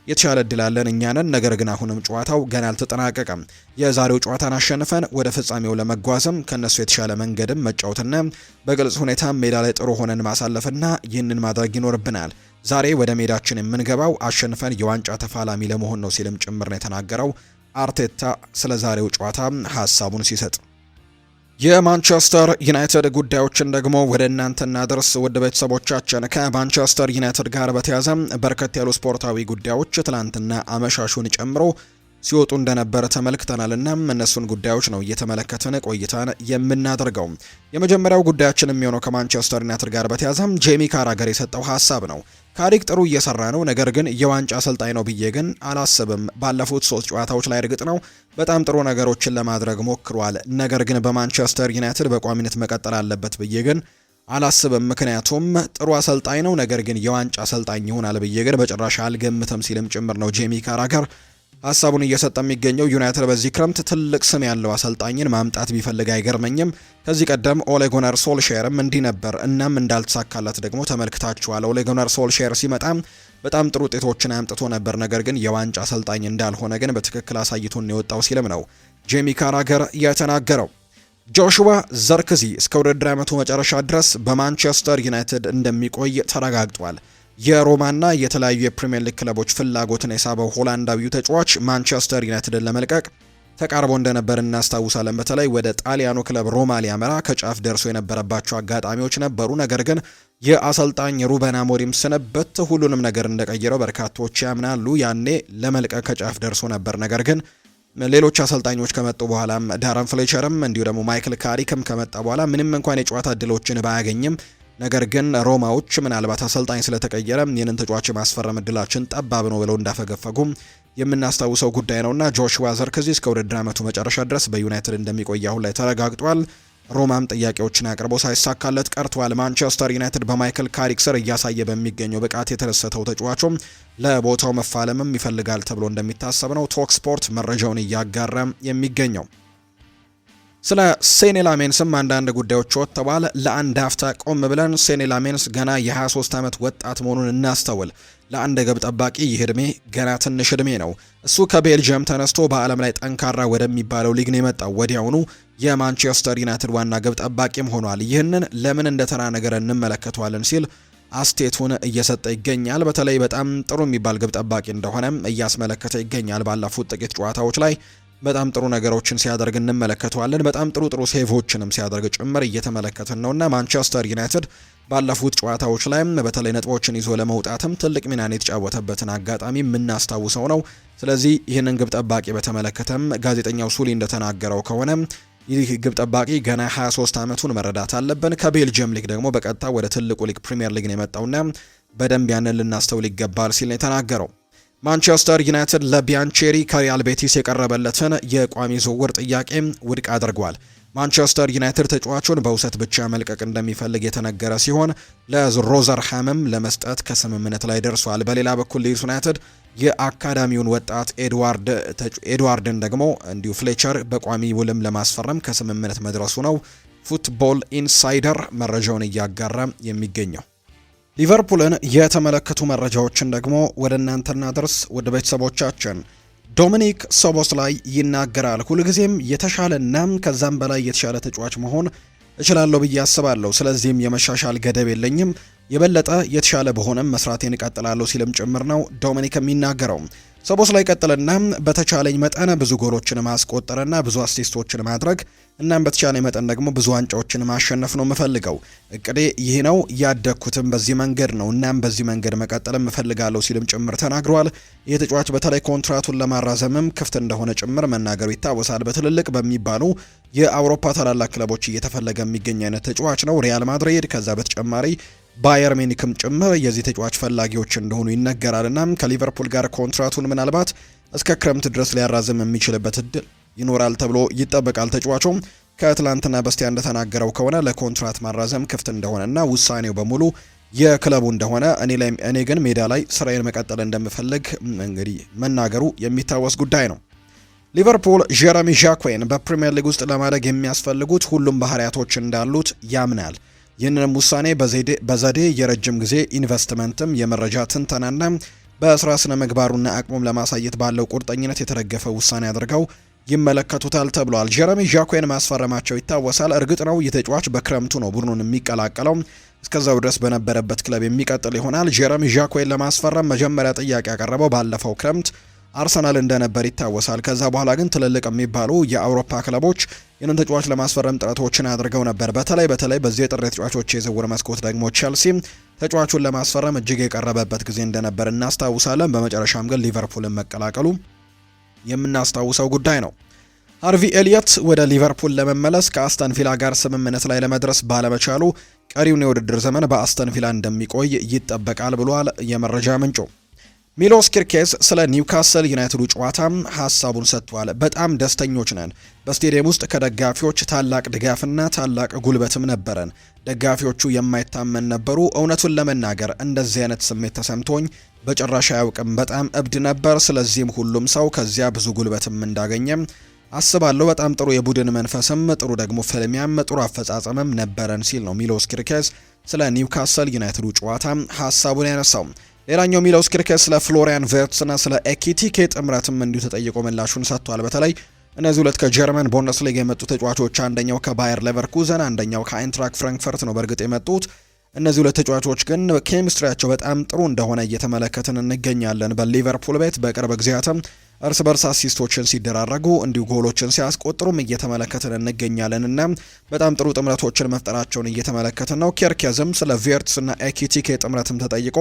የተሻለ እድል አለን እኛንን። ነገር ግን አሁንም ጨዋታው ገና አልተጠናቀቀም። የዛሬው ጨዋታን አሸንፈን ወደ ፍጻሜው ለመጓዝም ከነሱ የተሻለ መንገድም መጫወትና በግልጽ ሁኔታ ሜዳ ላይ ጥሩ ሆነን ማሳለፍና ይህንን ማድረግ ይኖርብናል። ዛሬ ወደ ሜዳችን የምንገባው አሸንፈን የዋንጫ ተፋላሚ ለመሆን ነው ሲልም ጭምር ነው የተናገረው አርቴታ ስለ ዛሬው ጨዋታ ሀሳቡን ሲሰጥ። የማንቸስተር ዩናይትድ ጉዳዮችን ደግሞ ወደ እናንተ እናደርስ ውድ ቤተሰቦቻችን። ከማንቸስተር ዩናይትድ ጋር በተያያዘ በርከት ያሉ ስፖርታዊ ጉዳዮች ትላንትና አመሻሹን ጨምሮ ሲወጡ እንደነበረ ተመልክተናል እና እነሱን ጉዳዮች ነው እየተመለከተን ቆይታን የምናደርገው። የመጀመሪያው ጉዳያችን የሚሆነው ከማንቸስተር ዩናይትድ ጋር በተያያዘ ጄሚ ካራገር የሰጠው ሀሳብ ነው። ካሪክ ጥሩ እየሰራ ነው፣ ነገር ግን የዋንጫ አሰልጣኝ ነው ብዬ ግን አላስብም። ባለፉት 3 ጨዋታዎች ላይ እርግጥ ነው በጣም ጥሩ ነገሮችን ለማድረግ ሞክሯል፣ ነገር ግን በማንቸስተር ዩናይትድ በቋሚነት መቀጠል አለበት ብዬ ግን አላስብም። ምክንያቱም ጥሩ አሰልጣኝ ነው፣ ነገር ግን የዋንጫ አሰልጣኝ ይሆናል ብዬ ግን በጭራሽ አልገምትም ሲልም ጭምር ነው ጄሚ ካራገር ሀሳቡን እየሰጠ የሚገኘው። ዩናይትድ በዚህ ክረምት ትልቅ ስም ያለው አሰልጣኝን ማምጣት ቢፈልግ አይገርመኝም። ከዚህ ቀደም ኦሌ ጉናር ሶልሼርም እንዲህ ነበር፣ እናም እንዳልተሳካለት ደግሞ ተመልክታችኋል። ኦሌ ጉናር ሶልሼር ሲመጣ በጣም ጥሩ ውጤቶችን አምጥቶ ነበር፣ ነገር ግን የዋንጫ አሰልጣኝ እንዳልሆነ ግን በትክክል አሳይቶን የወጣው ሲልም ነው ጄሚ ካራገር የተናገረው። ጆሹዋ ዘርክዚ እስከ ውድድር ዓመቱ መጨረሻ ድረስ በማንቸስተር ዩናይትድ እንደሚቆይ ተረጋግጧል። የሮማና የተለያዩ የፕሪሚየር ሊግ ክለቦች ፍላጎትን የሳበው ሆላንዳዊው ተጫዋች ማንቸስተር ዩናይትድን ለመልቀቅ ተቃርቦ እንደነበር እናስታውሳለን። በተለይ ወደ ጣሊያኑ ክለብ ሮማ ሊያመራ ከጫፍ ደርሶ የነበረባቸው አጋጣሚዎች ነበሩ። ነገር ግን የአሰልጣኝ ሩበን አሞሪም ስንብት ሁሉንም ነገር እንደቀየረው በርካቶች ያምናሉ። ያኔ ለመልቀቅ ከጫፍ ደርሶ ነበር። ነገር ግን ሌሎች አሰልጣኞች ከመጡ በኋላም ዳረን ፍሌቸርም እንዲሁ ደግሞ ማይክል ካሪክም ከመጣ በኋላ ምንም እንኳን የጨዋታ እድሎችን ባያገኝም ነገር ግን ሮማዎች ምናልባት አሰልጣኝ ስለተቀየረ ይህንን ተጫዋች ማስፈረም እድላችን ጠባብ ነው ብለው እንዳፈገፈጉም የምናስታውሰው ጉዳይ ነውና ጆሹዋ ዘርክዚ እስከ ውድድር ዓመቱ መጨረሻ ድረስ በዩናይትድ እንደሚቆይ አሁን ላይ ተረጋግጧል። ሮማም ጥያቄዎችን አቅርቦ ሳይሳካለት ቀርቷል። ማንቸስተር ዩናይትድ በማይክል ካሪክ ስር እያሳየ በሚገኘው ብቃት የተደሰተው ተጫዋቹም ለቦታው መፋለምም ይፈልጋል ተብሎ እንደሚታሰብ ነው ቶክ ስፖርት መረጃውን እያጋራ የሚገኘው። ስለ ሴኒ ላሜንስም አንዳንድ ጉዳዮች ወጥተዋል። ለአንድ አፍታ ቆም ብለን ሴኒ ላሜንስ ገና የ23 ዓመት ወጣት መሆኑን እናስተውል። ለአንድ ግብ ጠባቂ ይህ ዕድሜ ገና ትንሽ ዕድሜ ነው። እሱ ከቤልጅየም ተነስቶ በዓለም ላይ ጠንካራ ወደሚባለው ሊግ ነው የመጣው። ወዲያውኑ የማንቸስተር ዩናይትድ ዋና ግብ ጠባቂም ሆኗል። ይህንን ለምን እንደ ተራ ነገር እንመለከተዋለን ሲል አስቴቱን እየሰጠ ይገኛል። በተለይ በጣም ጥሩ የሚባል ግብ ጠባቂ እንደሆነም እያስመለከተ ይገኛል። ባለፉት ጥቂት ጨዋታዎች ላይ በጣም ጥሩ ነገሮችን ሲያደርግ እንመለከተዋለን። በጣም ጥሩ ሴቮችንም ሲያደርግ ጭምር እየተመለከትን ነውና ማንቸስተር ዩናይትድ ባለፉት ጨዋታዎች ላይ በተለይ ነጥቦችን ይዞ ለመውጣትም ትልቅ ሚናን የተጫወተበትን አጋጣሚ የምናስታውሰው ነው። ስለዚህ ይህንን ግብ ጠባቂ በተመለከተም ጋዜጠኛው ሱሊ እንደተናገረው ከሆነ ይህ ግብ ጠባቂ ገና 23 ዓመቱን መረዳት አለብን። ከቤልጅየም ሊግ ደግሞ በቀጥታ ወደ ትልቁ ሊግ ፕሪሚየር ሊግ ነው የመጣውና በደንብ ያንን ልናስተውል ይገባል ሲል ነው የተናገረው። ማንቸስተር ዩናይትድ ለቢያንቼሪ ከሪያል ቤቲስ የቀረበለትን የቋሚ ዝውውር ጥያቄ ውድቅ አድርጓል። ማንቸስተር ዩናይትድ ተጫዋቹን በውሰት ብቻ መልቀቅ እንደሚፈልግ የተነገረ ሲሆን ለሮዘርሃምም ለመስጠት ከስምምነት ላይ ደርሷል። በሌላ በኩል ሊድስ ዩናይትድ የአካዳሚውን ወጣት ኤድዋርድን ደግሞ እንዲሁ ፍሌቸር በቋሚ ውልም ለማስፈረም ከስምምነት መድረሱ ነው ፉትቦል ኢንሳይደር መረጃውን እያጋራ የሚገኘው። ሊቨርፑልን የተመለከቱ መረጃዎችን ደግሞ ወደ እናንተ እናደርስ። ወደ ቤተሰቦቻችን ዶሚኒክ ሶቦስላይ ይናገራል። ሁልጊዜም የተሻለና ከዛም በላይ የተሻለ ተጫዋች መሆን እችላለሁ ብዬ አስባለሁ። ስለዚህም የመሻሻል ገደብ የለኝም። የበለጠ የተሻለ በሆነም መስራቴን እቀጥላለሁ ሲልም ጭምር ነው ዶሚኒክ የሚናገረው። ሶቦስላይ ቀጥልና በተቻለኝ መጠን ብዙ ጎሎችን ማስቆጠርና ብዙ አሲስቶችን ማድረግ እናም በተቻለ መጠን ደግሞ ብዙ ዋንጫዎችን ማሸነፍ ነው የምፈልገው። እቅዴ ይህ ነው። ያደግኩትም በዚህ መንገድ ነው። እናም በዚህ መንገድ መቀጠልም እፈልጋለሁ ሲልም ጭምር ተናግሯል። ይህ ተጫዋች በተለይ ኮንትራቱን ለማራዘምም ክፍት እንደሆነ ጭምር መናገሩ ይታወሳል። በትልልቅ በሚባሉ የአውሮፓ ታላላቅ ክለቦች እየተፈለገ የሚገኝ አይነት ተጫዋች ነው። ሪያል ማድሪድ ከዛ በተጨማሪ ባየር ሚኒክም ጭምር የዚህ ተጫዋች ፈላጊዎች እንደሆኑ ይነገራልና ከሊቨርፑል ጋር ኮንትራቱን ምናልባት እስከ ክረምት ድረስ ሊያራዝም የሚችልበት እድል ይኖራል ተብሎ ይጠበቃል። ተጫዋቹ ከትላንትና በስቲያ እንደተናገረው ከሆነ ለኮንትራት ማራዘም ክፍት እንደሆነና ውሳኔው በሙሉ የክለቡ እንደሆነ እኔ ግን ሜዳ ላይ ስራዬን መቀጠል እንደምፈልግ እንግዲህ መናገሩ የሚታወስ ጉዳይ ነው። ሊቨርፑል ጀረሚ ዣክዌን በፕሪሚየር ሊግ ውስጥ ለማደግ የሚያስፈልጉት ሁሉም ባህሪያቶች እንዳሉት ያምናል። ይህንንም ውሳኔ በዘዴ የረጅም ጊዜ ኢንቨስትመንትም የመረጃ ትንተናና በስራ ስነ ምግባሩና አቅሙም ለማሳየት ባለው ቁርጠኝነት የተደገፈ ውሳኔ አድርገው ይመለከቱታል ተብሏል። ጀረሚ ዣክዌን ማስፈረማቸው ይታወሳል። እርግጥ ነው የተጫዋች በክረምቱ ነው ቡድኑን የሚቀላቀለው። እስከዛው ድረስ በነበረበት ክለብ የሚቀጥል ይሆናል። ጀረሚ ዣክዌን ለማስፈረም መጀመሪያ ጥያቄ ያቀረበው ባለፈው ክረምት አርሰናል እንደነበር ይታወሳል። ከዛ በኋላ ግን ትልልቅ የሚባሉ የአውሮፓ ክለቦች ይህንን ተጫዋች ለማስፈረም ጥረቶችን አድርገው ነበር። በተለይ በዚህ የጥር ተጫዋቾች የዝውውር መስኮት ደግሞ ቼልሲ ተጫዋቹን ለማስፈረም እጅግ የቀረበበት ጊዜ እንደነበር እናስታውሳለን። በመጨረሻም ግን ሊቨርፑልን መቀላቀሉ የምናስታውሰው ጉዳይ ነው። ሃርቪ ኤሊየት ወደ ሊቨርፑል ለመመለስ ከአስተን ቪላ ጋር ስምምነት ላይ ለመድረስ ባለመቻሉ ቀሪውን የውድድር ዘመን በአስተን ቪላ እንደሚቆይ ይጠበቃል ብሏል የመረጃ ምንጩ። ሚሎስ ኪርኬዝ ስለ ኒውካስል ዩናይትዱ ጨዋታም ሀሳቡን ሰጥቷል። በጣም ደስተኞች ነን። በስቴዲየም ውስጥ ከደጋፊዎች ታላቅ ድጋፍና ታላቅ ጉልበትም ነበረን። ደጋፊዎቹ የማይታመን ነበሩ። እውነቱን ለመናገር እንደዚህ አይነት ስሜት ተሰምቶኝ በጭራሽ አያውቅም። በጣም እብድ ነበር። ስለዚህም ሁሉም ሰው ከዚያ ብዙ ጉልበትም እንዳገኘም አስባለሁ። በጣም ጥሩ የቡድን መንፈስም፣ ጥሩ ደግሞ ፍልሚያም፣ ጥሩ አፈጻጸምም ነበረን ሲል ነው ሚሎስ ኪርኬዝ ስለ ኒውካስል ዩናይትዱ ጨዋታ ሀሳቡን ያነሳው። ሌላኛው ሚሎስ ኪርኬዝ ስለ ፍሎሪያን ቨርትስና ስለ ኤኪቲኬ ጥምረትም እንዲሁ ተጠይቆ ምላሹን ሰጥቷል። በተለይ እነዚህ ሁለት ከጀርመን ቡንደስሊጋ የመጡ ተጫዋቾች አንደኛው ከባየር ሌቨርኩዘን አንደኛው ከአይንትራክ ፍራንክፈርት ነው በእርግጥ የመጡት። እነዚህ ሁለት ተጫዋቾች ግን ኬሚስትሪያቸው በጣም ጥሩ እንደሆነ እየተመለከትን እንገኛለን። በሊቨርፑል ቤት በቅርብ ጊዜያትም እርስ በርስ አሲስቶችን ሲደራረጉ እንዲሁ ጎሎችን ሲያስቆጥሩም እየተመለከትን እንገኛለን እና በጣም ጥሩ ጥምረቶችን መፍጠራቸውን እየተመለከትን ነው። ኪርኬዝም ስለ ቨርትስ እና ኤኪቲኬ ጥምረትም ተጠይቆ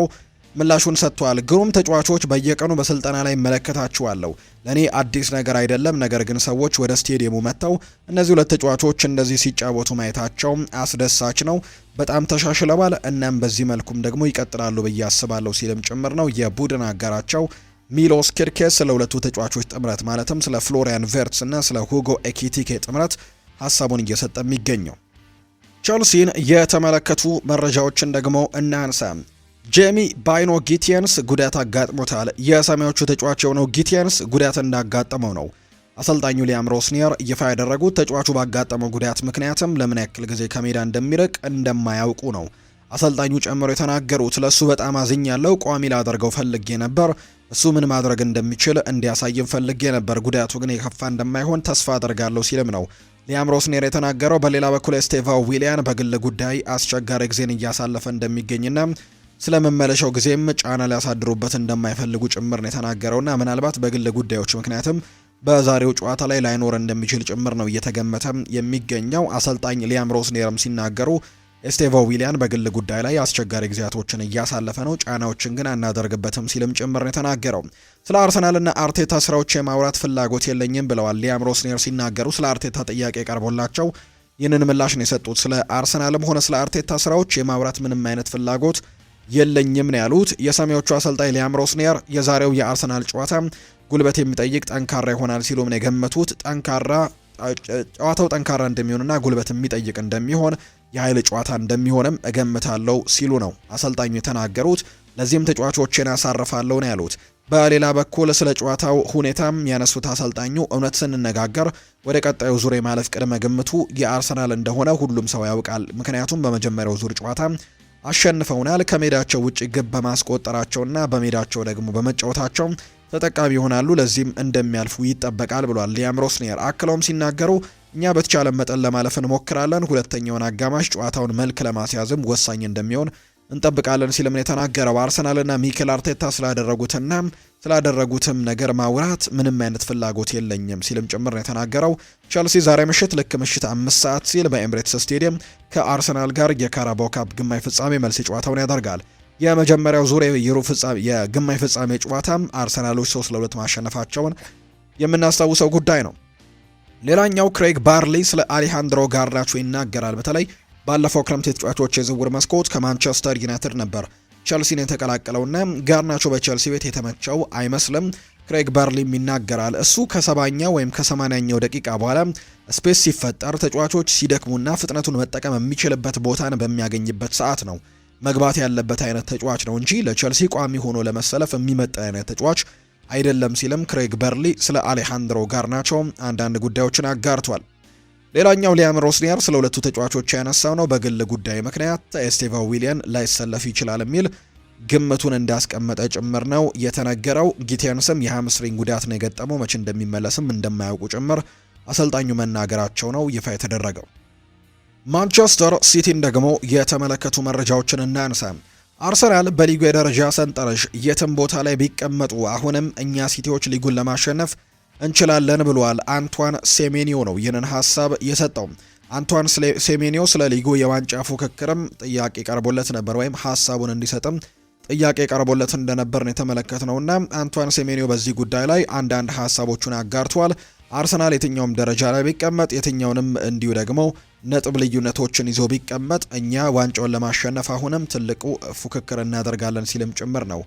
ምላሹን ሰጥቷል። ግሩም ተጫዋቾች በየቀኑ በስልጠና ላይ እመለከታቸዋለሁ። ለእኔ አዲስ ነገር አይደለም፣ ነገር ግን ሰዎች ወደ ስቴዲየሙ መጥተው እነዚህ ሁለት ተጫዋቾች እንደዚህ ሲጫወቱ ማየታቸው አስደሳች ነው። በጣም ተሻሽለዋል። እናም በዚህ መልኩም ደግሞ ይቀጥላሉ ብዬ አስባለሁ ሲልም ጭምር ነው የቡድን አጋራቸው ሚሎስ ኪርኬዝ ስለ ሁለቱ ተጫዋቾች ጥምረት ማለትም ስለ ፍሎሪያን ቨርትስ እና ስለ ሁጎ ኤኪቲኬ ጥምረት ሀሳቡን እየሰጠ የሚገኘው። ቸልሲን የተመለከቱ መረጃዎችን ደግሞ እናንሳ። ጄሚ ባይኖ ጊቲየንስ ጉዳት አጋጥሞታል። የሰማያዊዎቹ ተጫዋች የሆነው ጊቲየንስ ጉዳት እንዳጋጠመው ነው አሰልጣኙ ሊያም ሮስኒየር ይፋ ያደረጉት። ተጫዋቹ ባጋጠመው ጉዳት ምክንያትም ለምን ያክል ጊዜ ከሜዳ እንደሚርቅ እንደማያውቁ ነው አሰልጣኙ ጨምሮ የተናገሩት። ለሱ በጣም አዝኛለሁ፣ ቋሚ ላደርገው ፈልጌ ነበር፣ እሱ ምን ማድረግ እንደሚችል እንዲያሳይም ፈልጌ ነበር፣ ጉዳቱ ግን የከፋ እንደማይሆን ተስፋ አደርጋለሁ ሲልም ነው ሊያም ሮስኒየር የተናገረው። በሌላ በኩል ስቴቫ ዊሊያን በግል ጉዳይ አስቸጋሪ ጊዜን እያሳለፈ እንደሚገኝና ስለመመለሻው ጊዜም ጫና ሊያሳድሩበት እንደማይፈልጉ ጭምር ነው የተናገረውና ምናልባት በግል ጉዳዮች ምክንያትም በዛሬው ጨዋታ ላይ ላይኖር እንደሚችል ጭምር ነው እየተገመተ የሚገኘው። አሰልጣኝ ሊያም ሮስኒየርም ሲናገሩ ስቴቫ ዊሊያን በግል ጉዳይ ላይ አስቸጋሪ ጊዜያቶችን እያሳለፈ ነው፣ ጫናዎችን ግን አናደርግበትም ሲልም ጭምር ነው የተናገረው። ስለ አርሰናልና አርቴታ ስራዎች የማውራት ፍላጎት የለኝም ብለዋል ሊያም ሮስኒየር ሲናገሩ። ስለ አርቴታ ጥያቄ ቀርቦላቸው ይህንን ምላሽ ነው የሰጡት። ስለ አርሰናልም ሆነ ስለ አርቴታ ስራዎች የማውራት ምንም አይነት ፍላጎት የለኝም ነው ያሉት። የሰማያዊዎቹ አሰልጣኝ ሊያም ሮስኒየር የዛሬው የአርሰናል ጨዋታ ጉልበት የሚጠይቅ ጠንካራ ይሆናል ሲሉም ነው የገመቱት። ጨዋታው ጠንካራ እንደሚሆንና ጉልበት የሚጠይቅ እንደሚሆን የኃይል ጨዋታ እንደሚሆንም እገምታለሁ ሲሉ ነው አሰልጣኙ የተናገሩት። ለዚህም ተጫዋቾችን ያሳርፋለሁ ነው ያሉት። በሌላ በኩል ስለ ጨዋታው ሁኔታም ያነሱት አሰልጣኙ እውነት ስንነጋገር ወደ ቀጣዩ ዙር የማለፍ ቅድመ ግምቱ የአርሰናል እንደሆነ ሁሉም ሰው ያውቃል። ምክንያቱም በመጀመሪያው ዙር ጨዋታ አሸንፈውናል። ከሜዳቸው ውጭ ግብ በማስቆጠራቸውና በሜዳቸው ደግሞ በመጫወታቸው ተጠቃሚ ይሆናሉ። ለዚህም እንደሚያልፉ ይጠበቃል ብሏል ሊያም ሮስኒየር። አክለውም ሲናገሩ እኛ በተቻለ መጠን ለማለፍ እንሞክራለን፣ ሁለተኛውን አጋማሽ ጨዋታውን መልክ ለማስያዝም ወሳኝ እንደሚሆን እንጠብቃለን ሲልም ነው የተናገረው። አርሰናልና ሚኬል አርቴታ ስላደረጉትም ነገር ማውራት ምንም አይነት ፍላጎት የለኝም ሲልም ጭምር ነው የተናገረው። ቸልሲ ዛሬ ምሽት ልክ ምሽት 5 ሰዓት ሲል በኤምሬትስ ስቴዲየም ከአርሰናል ጋር የካራባኦ ካፕ ግማሽ ፍጻሜ መልስ ጨዋታውን ያደርጋል። የመጀመሪያው ዙር የግማሽ ፍጻሜ ጨዋታም አርሰናሎች 3-2 ማሸነፋቸውን የምናስታውሰው ጉዳይ ነው። ሌላኛው ክሬግ ባርሊ ስለ አሌሃንድሮ ጋርናቾ ይናገራል። በተለይ ባለፈው ክረምት የተጫዋቾች የዝውውር መስኮት ከማንቸስተር ዩናይትድ ነበር ቸልሲን የተቀላቀለውና ጋርናቾ በቸልሲ ቤት የተመቸው አይመስልም። ክሬግ ባርሊም ይናገራል። እሱ ከ70ኛው ወይም ከ80ኛው ደቂቃ በኋላ ስፔስ ሲፈጠር ተጫዋቾች ሲደክሙና ፍጥነቱን መጠቀም የሚችልበት ቦታን በሚያገኝበት ሰዓት ነው መግባት ያለበት አይነት ተጫዋች ነው እንጂ ለቸልሲ ቋሚ ሆኖ ለመሰለፍ የሚመጣ አይነት ተጫዋች አይደለም ሲልም ክሬግ በርሊ ስለ አሌሃንድሮ ጋርናቾ አንዳንድ ጉዳዮችን አጋርቷል። ሌላኛው ሊያም ሮስኒየር ስለ ሁለቱ ተጫዋቾች ያነሳው ነው። በግል ጉዳይ ምክንያት ስቴቫ ዊሊያን ላይሰለፍ ይችላል የሚል ግምቱን እንዳስቀመጠ ጭምር ነው የተነገረው። ጊቴንስም የሃምስትሪንግ ጉዳት ነው የገጠመው፣ መቼ እንደሚመለስም እንደማያውቁ ጭምር አሰልጣኙ መናገራቸው ነው ይፋ የተደረገው። ማንቸስተር ሲቲን ደግሞ የተመለከቱ መረጃዎችን እናንሳ። አርሰናል በሊጉ የደረጃ ሰንጠረዥ የትም ቦታ ላይ ቢቀመጡ አሁንም እኛ ሲቲዎች ሊጉን ለማሸነፍ እንችላለን ብሏል። አንቷን ሴሜኒዮ ነው ይህንን ሀሳብ የሰጠው። አንቷን ሴሜኒዮ ስለ ሊጉ የዋንጫ ፉክክርም ጥያቄ ቀርቦለት ነበር፣ ወይም ሀሳቡን እንዲሰጥም ጥያቄ ቀርቦለት እንደነበር ነው የተመለከትነውና አንቷን ሴሜኒዮ በዚህ ጉዳይ ላይ አንዳንድ ሀሳቦቹን አጋርቷል። አርሰናል የትኛውም ደረጃ ላይ ቢቀመጥ የትኛውንም እንዲሁ ደግሞ ነጥብ ልዩነቶችን ይዞ ቢቀመጥ እኛ ዋንጫውን ለማሸነፍ አሁንም ትልቁ ፉክክር እናደርጋለን ሲልም ጭምር ነው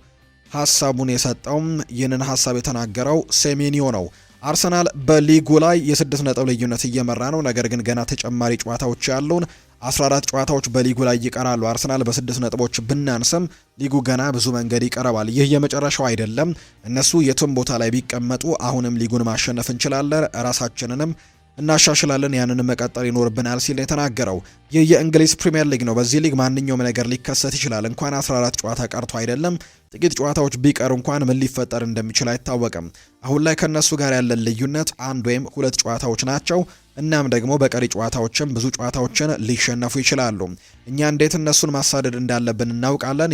ሀሳቡን የሰጠውም። ይህንን ሀሳብ የተናገረው ሴሜኒዮ ነው። አርሰናል በሊጉ ላይ የ6 ነጥብ ልዩነት እየመራ ነው። ነገር ግን ገና ተጨማሪ ጨዋታዎች ያሉን 14 ጨዋታዎች በሊጉ ላይ ይቀራሉ። አርሰናል በ6 ነጥቦች ብናንስም ሊጉ ገና ብዙ መንገድ ይቀረባል። ይህ የመጨረሻው አይደለም። እነሱ የቱም ቦታ ላይ ቢቀመጡ አሁንም ሊጉን ማሸነፍ እንችላለን፣ ራሳችንንም እናሻሽላለን፣ ያንን መቀጠል ይኖርብናል ሲል የተናገረው። ይህ የእንግሊዝ ፕሪሚየር ሊግ ነው። በዚህ ሊግ ማንኛውም ነገር ሊከሰት ይችላል። እንኳን 14 ጨዋታ ቀርቶ አይደለም ጥቂት ጨዋታዎች ቢቀሩ እንኳን ምን ሊፈጠር እንደሚችል አይታወቅም። አሁን ላይ ከነሱ ጋር ያለን ልዩነት 1 ወይም 2 ጨዋታዎች ናቸው። እናም ደግሞ በቀሪ ጨዋታዎችም ብዙ ጨዋታዎችን ሊሸነፉ ይችላሉ። እኛ እንዴት እነሱን ማሳደድ እንዳለብን እናውቃለን።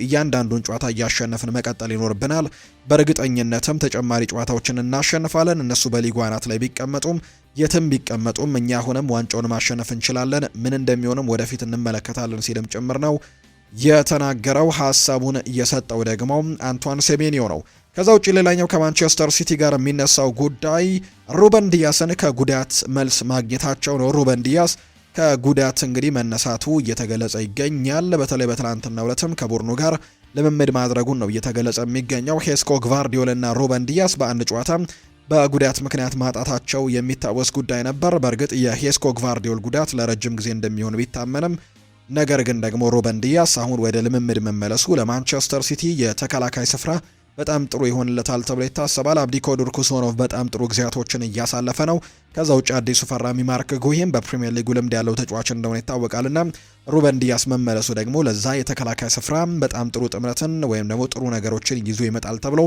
እያንዳንዱን ጨዋታ እያሸነፍን መቀጠል ይኖርብናል። በእርግጠኝነትም ተጨማሪ ጨዋታዎችን እናሸንፋለን። እነሱ በሊጉ አናት ላይ ቢቀመጡም የትም ቢቀመጡም እኛ አሁንም ዋንጫውን ማሸነፍ እንችላለን። ምን እንደሚሆንም ወደፊት እንመለከታለን ሲልም ጭምር ነው የተናገረው። ሀሳቡን እየሰጠው ደግሞ አንቷን ሴሜኒዮ ነው። ከዛ ውጭ ሌላኛው ከማንቸስተር ሲቲ ጋር የሚነሳው ጉዳይ ሩበን ዲያስን ከጉዳት መልስ ማግኘታቸው ነው። ሩበን ዲያስ ከጉዳት እንግዲህ መነሳቱ እየተገለጸ ይገኛል። በተለይ በትናንትናው ዕለትም ከቡድኑ ጋር ልምምድ ማድረጉን ነው እየተገለጸ የሚገኘው። ሄስኮ ግቫርዲዮል እና ሩበን ዲያስ በአንድ ጨዋታ በጉዳት ምክንያት ማጣታቸው የሚታወስ ጉዳይ ነበር። በእርግጥ የሄስኮ ግቫርዲዮል ጉዳት ለረጅም ጊዜ እንደሚሆን ቢታመንም ነገር ግን ደግሞ ሩበን ዲያስ አሁን ወደ ልምምድ መመለሱ ለማንቸስተር ሲቲ የተከላካይ ስፍራ በጣም ጥሩ ይሆንለታል ተብሎ ይታሰባል። አብዲኮዱር ኩሶኖቭ በጣም ጥሩ ጊዜያቶችን እያሳለፈ ነው። ከዛ ውጭ አዲሱ ፈራሚ ማርክ ጉሂም በፕሪሚየር ሊጉ ልምድ ያለው ተጫዋች እንደሆነ ይታወቃልና ሩበን ዲያስ መመለሱ ደግሞ ለዛ የተከላካይ ስፍራ በጣም ጥሩ ጥምረትን ወይም ደግሞ ጥሩ ነገሮችን ይዞ ይመጣል ተብሎ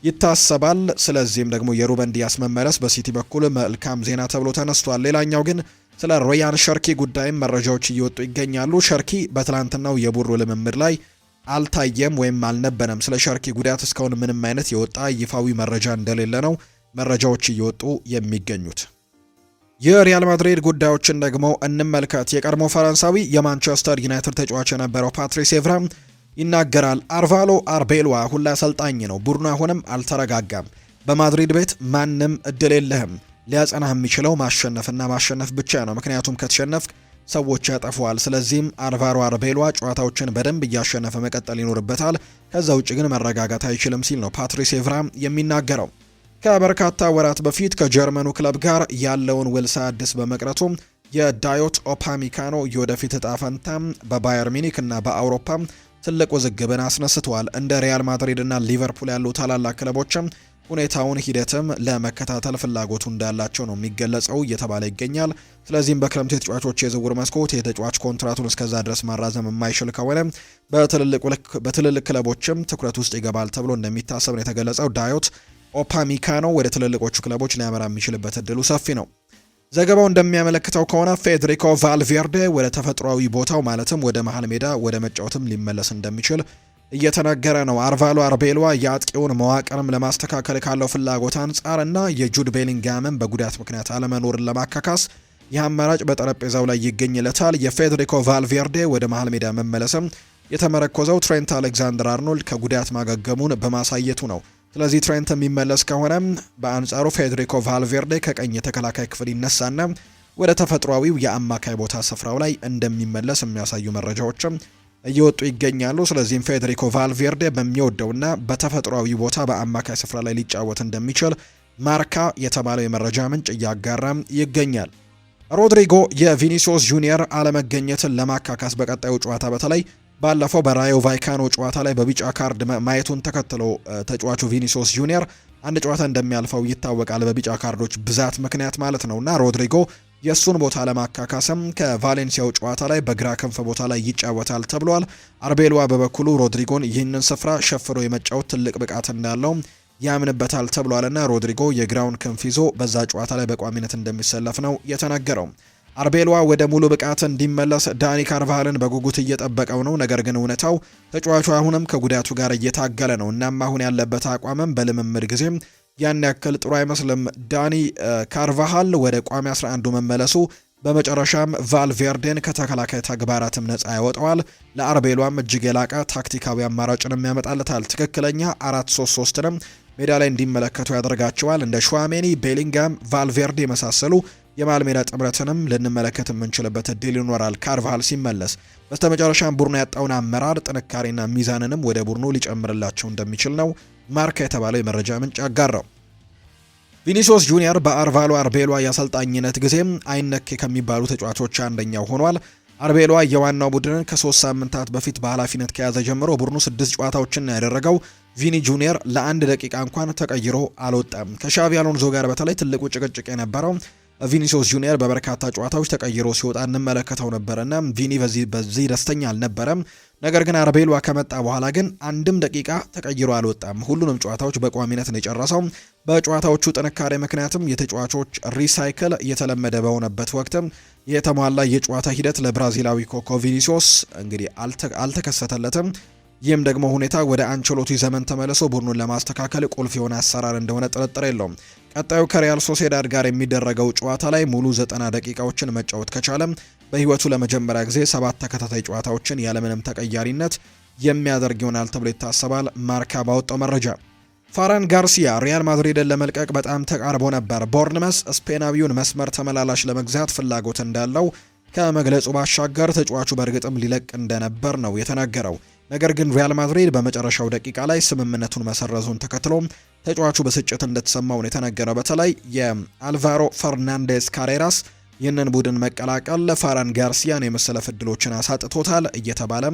ይታሰባል። ስለዚህም ደግሞ የሩበን ዲያስ መመለስ በሲቲ በኩል መልካም ዜና ተብሎ ተነስቷል። ሌላኛው ግን ስለ ሮያን ሸርኪ ጉዳይም መረጃዎች እየወጡ ይገኛሉ። ሸርኪ በትላንትናው የቡድኑ ልምምድ ላይ አልታየም ወይም አልነበረም። ስለ ሸርኪ ጉዳት እስካሁን ምንም አይነት የወጣ ይፋዊ መረጃ እንደሌለ ነው መረጃዎች እየወጡ የሚገኙት። የሪያል ማድሪድ ጉዳዮችን ደግሞ እንመልከት። የቀድሞ ፈረንሳዊ የማንቸስተር ዩናይትድ ተጫዋች የነበረው ፓትሪስ ኤቭራ ይናገራል። አልቫሮ አርቤሎአ አሁን ላይ አሰልጣኝ ነው። ቡድኑ አሁንም አልተረጋጋም። በማድሪድ ቤት ማንም እድል የለህም። ሊያጸናህ የሚችለው ማሸነፍና ማሸነፍ ብቻ ነው። ምክንያቱም ከተሸነፍክ ሰዎች ያጠፈዋል። ስለዚህም አልቫሮ አርቤሎአ ጨዋታዎችን በደንብ እያሸነፈ መቀጠል ይኖርበታል። ከዛ ውጭ ግን መረጋጋት አይችልም ሲል ነው ፓትሪስ ኤቭራ የሚናገረው። ከበርካታ ወራት በፊት ከጀርመኑ ክለብ ጋር ያለውን ውል ሳያድስ በመቅረቱ የዳዮት ኦፓሚካኖ የወደፊት እጣ ፈንታ በባየር ሚኒክ እና በአውሮፓ ትልቅ ውዝግብን አስነስተዋል። እንደ ሪያል ማድሪድ እና ሊቨርፑል ያሉ ታላላቅ ክለቦችም ሁኔታውን ሂደትም ለመከታተል ፍላጎቱ እንዳላቸው ነው የሚገለጸው እየተባለ ይገኛል። ስለዚህም በክረምቱ የተጫዋቾች የዝውውር መስኮት የተጫዋች ኮንትራቱን እስከዛ ድረስ ማራዘም የማይችል ከሆነ በትልልቅ ክለቦችም ትኩረት ውስጥ ይገባል ተብሎ እንደሚታሰብ ነው የተገለጸው። ዳዮት ኦፓሚካኖ ወደ ትልልቆቹ ክለቦች ሊያመራ የሚችልበት እድሉ ሰፊ ነው። ዘገባው እንደሚያመለክተው ከሆነ ፌዴሪኮ ቫልቬርዴ ወደ ተፈጥሯዊ ቦታው ማለትም ወደ መሃል ሜዳ ወደ መጫወትም ሊመለስ እንደሚችል እየተነገረ ነው። አልቫሮ አርቤሎአ የአጥቂውን መዋቅርም ለማስተካከል ካለው ፍላጎት አንጻርና የጁድ ቤሊንጋምን በጉዳት ምክንያት አለመኖርን ለማካካስ ይህ አማራጭ በጠረጴዛው ላይ ይገኝለታል። የፌዴሪኮ ቫልቬርዴ ወደ መሃል ሜዳ መመለስም የተመረኮዘው ትሬንት አሌክዛንደር አርኖልድ ከጉዳት ማገገሙን በማሳየቱ ነው። ስለዚህ ትሬንት የሚመለስ ከሆነ በአንጻሩ ፌዴሪኮ ቫልቬርዴ ከቀኝ የተከላካይ ክፍል ይነሳና ወደ ተፈጥሯዊው የአማካይ ቦታ ስፍራው ላይ እንደሚመለስ የሚያሳዩ መረጃዎችም እየወጡ ይገኛሉ። ስለዚህም ፌዴሪኮ ቫልቬርዴ በሚወደውና በተፈጥሯዊ ቦታ በአማካይ ስፍራ ላይ ሊጫወት እንደሚችል ማርካ የተባለው የመረጃ ምንጭ እያጋራም ይገኛል። ሮድሪጎ የቪኒሲዮስ ጁኒየር አለመገኘትን ለማካካስ በቀጣዩ ጨዋታ በተለይ ባለፈው በራዮ ቫይካኖ ጨዋታ ላይ በቢጫ ካርድ ማየቱን ተከትሎ ተጫዋቹ ቪኒሲዮስ ጁኒየር አንድ ጨዋታ እንደሚያልፈው ይታወቃል፣ በቢጫ ካርዶች ብዛት ምክንያት ማለት ነውና ሮድሪጎ የሱን ቦታ ለማካካስም ከቫሌንሲያው ጨዋታ ላይ በግራ ክንፍ ቦታ ላይ ይጫወታል ተብሏል። አርቤሎአ በበኩሉ ሮድሪጎን ይህንን ስፍራ ሸፍሮ የመጫወት ትልቅ ብቃት እንዳለው ያምንበታል ተብሏልና ሮድሪጎ የግራውን ክንፍ ይዞ በዛ ጨዋታ ላይ በቋሚነት እንደሚሰለፍ ነው የተነገረው። አርቤሎአ ወደ ሙሉ ብቃት እንዲመለስ ዳኒ ካርቫሃልን በጉጉት እየጠበቀው ነው። ነገር ግን እውነታው ተጫዋቹ አሁንም ከጉዳቱ ጋር እየታገለ ነው። እናም አሁን ያለበት አቋምም በልምምድ ጊዜም ያን ያክል ጥሩ አይመስልም። ዳኒ ካርቫሃል ወደ ቋሚ 11 መመለሱ በመጨረሻም ቫልቬርዴን ከተከላካይ ተግባራትም ነፃ ያወጣዋል። ለአርቤሎአም እጅግ የላቀ ታክቲካዊ አማራጭንም ያመጣለታል። ትክክለኛ 4-3-3ንም ሜዳ ላይ እንዲመለከቱ ያደርጋቸዋል። እንደ ሹዋሜኒ፣ ቤሊንጋም፣ ቫልቬርዴ የመሳሰሉ የመሃል ሜዳ ጥምረትንም ልንመለከት የምንችልበት እድል ይኖራል ካርቫሃል ሲመለስ። በስተመጨረሻም ቡድኑ ያጣውን አመራር ጥንካሬና ሚዛንንም ወደ ቡድኑ ሊጨምርላቸው እንደሚችል ነው ማርካ የተባለው የመረጃ ምንጭ ያጋራው። ቪኒሲዮስ ጁኒየር በአልቫሮ አርቤሎአ የአሰልጣኝነት ጊዜም አይነኬ ከሚባሉ ተጫዋቾች አንደኛው ሆኗል። አርቤሎአ የዋናው ቡድንን ከ3 ሳምንታት በፊት በኃላፊነት ከያዘ ጀምሮ ቡድኑ 6 ጨዋታዎችን ያደረገው ቪኒ ጁኒየር ለአንድ ደቂቃ እንኳን ተቀይሮ አልወጣም። ከሻቪ አሎንዞ ጋር በተለይ ትልቁ ጭቅጭቅ የነበረው ቪኒሲዮስ ጁኒየር በበርካታ ጨዋታዎች ተቀይሮ ሲወጣ እንመለከተው ነበርና ቪኒ በዚህ ደስተኛ አልነበረም። ነገር ግን አርቤሎአ ከመጣ በኋላ ግን አንድም ደቂቃ ተቀይሮ አልወጣም። ሁሉንም ጨዋታዎች በቋሚነት ነው የጨረሰው። በጨዋታዎቹ ጥንካሬ ምክንያትም የተጫዋቾች ሪሳይክል እየተለመደ በሆነበት ወቅትም የተሟላ የጨዋታ ሂደት ለብራዚላዊ ኮከብ ቪኒሲዮስ እንግዲህ አልተከሰተለትም። ይህም ደግሞ ሁኔታ ወደ አንቸሎቲ ዘመን ተመልሶ ቡድኑን ለማስተካከል ቁልፍ የሆነ አሰራር እንደሆነ ጥርጥር የለውም። ቀጣዩ ከሪያል ሶሴዳድ ጋር የሚደረገው ጨዋታ ላይ ሙሉ 90 ደቂቃዎችን መጫወት ከቻለም በህይወቱ ለመጀመሪያ ጊዜ 7 ተከታታይ ጨዋታዎችን ያለምንም ተቀያሪነት የሚያደርግ ይሆናል ተብሎ ይታሰባል። ማርካ ባወጣው መረጃ ፋራን ጋርሲያ ሪያል ማድሪድን ለመልቀቅ በጣም ተቃርቦ ነበር። ቦርንመስ ስፔናዊውን መስመር ተመላላሽ ለመግዛት ፍላጎት እንዳለው ከመግለጹ ባሻገር ተጫዋቹ በእርግጥም ሊለቅ እንደነበር ነው የተናገረው። ነገር ግን ሪያል ማድሪድ በመጨረሻው ደቂቃ ላይ ስምምነቱን መሰረዙን ተከትሎ ተጫዋቹ ብስጭት እንደተሰማው ነው የተነገረው። በተለይ የአልቫሮ ፈርናንዴስ ካሬራስ ይህንን ቡድን መቀላቀል ፋራን ጋርሲያን የመሰለፍ ዕድሎችን አሳጥቶታል እየተባለ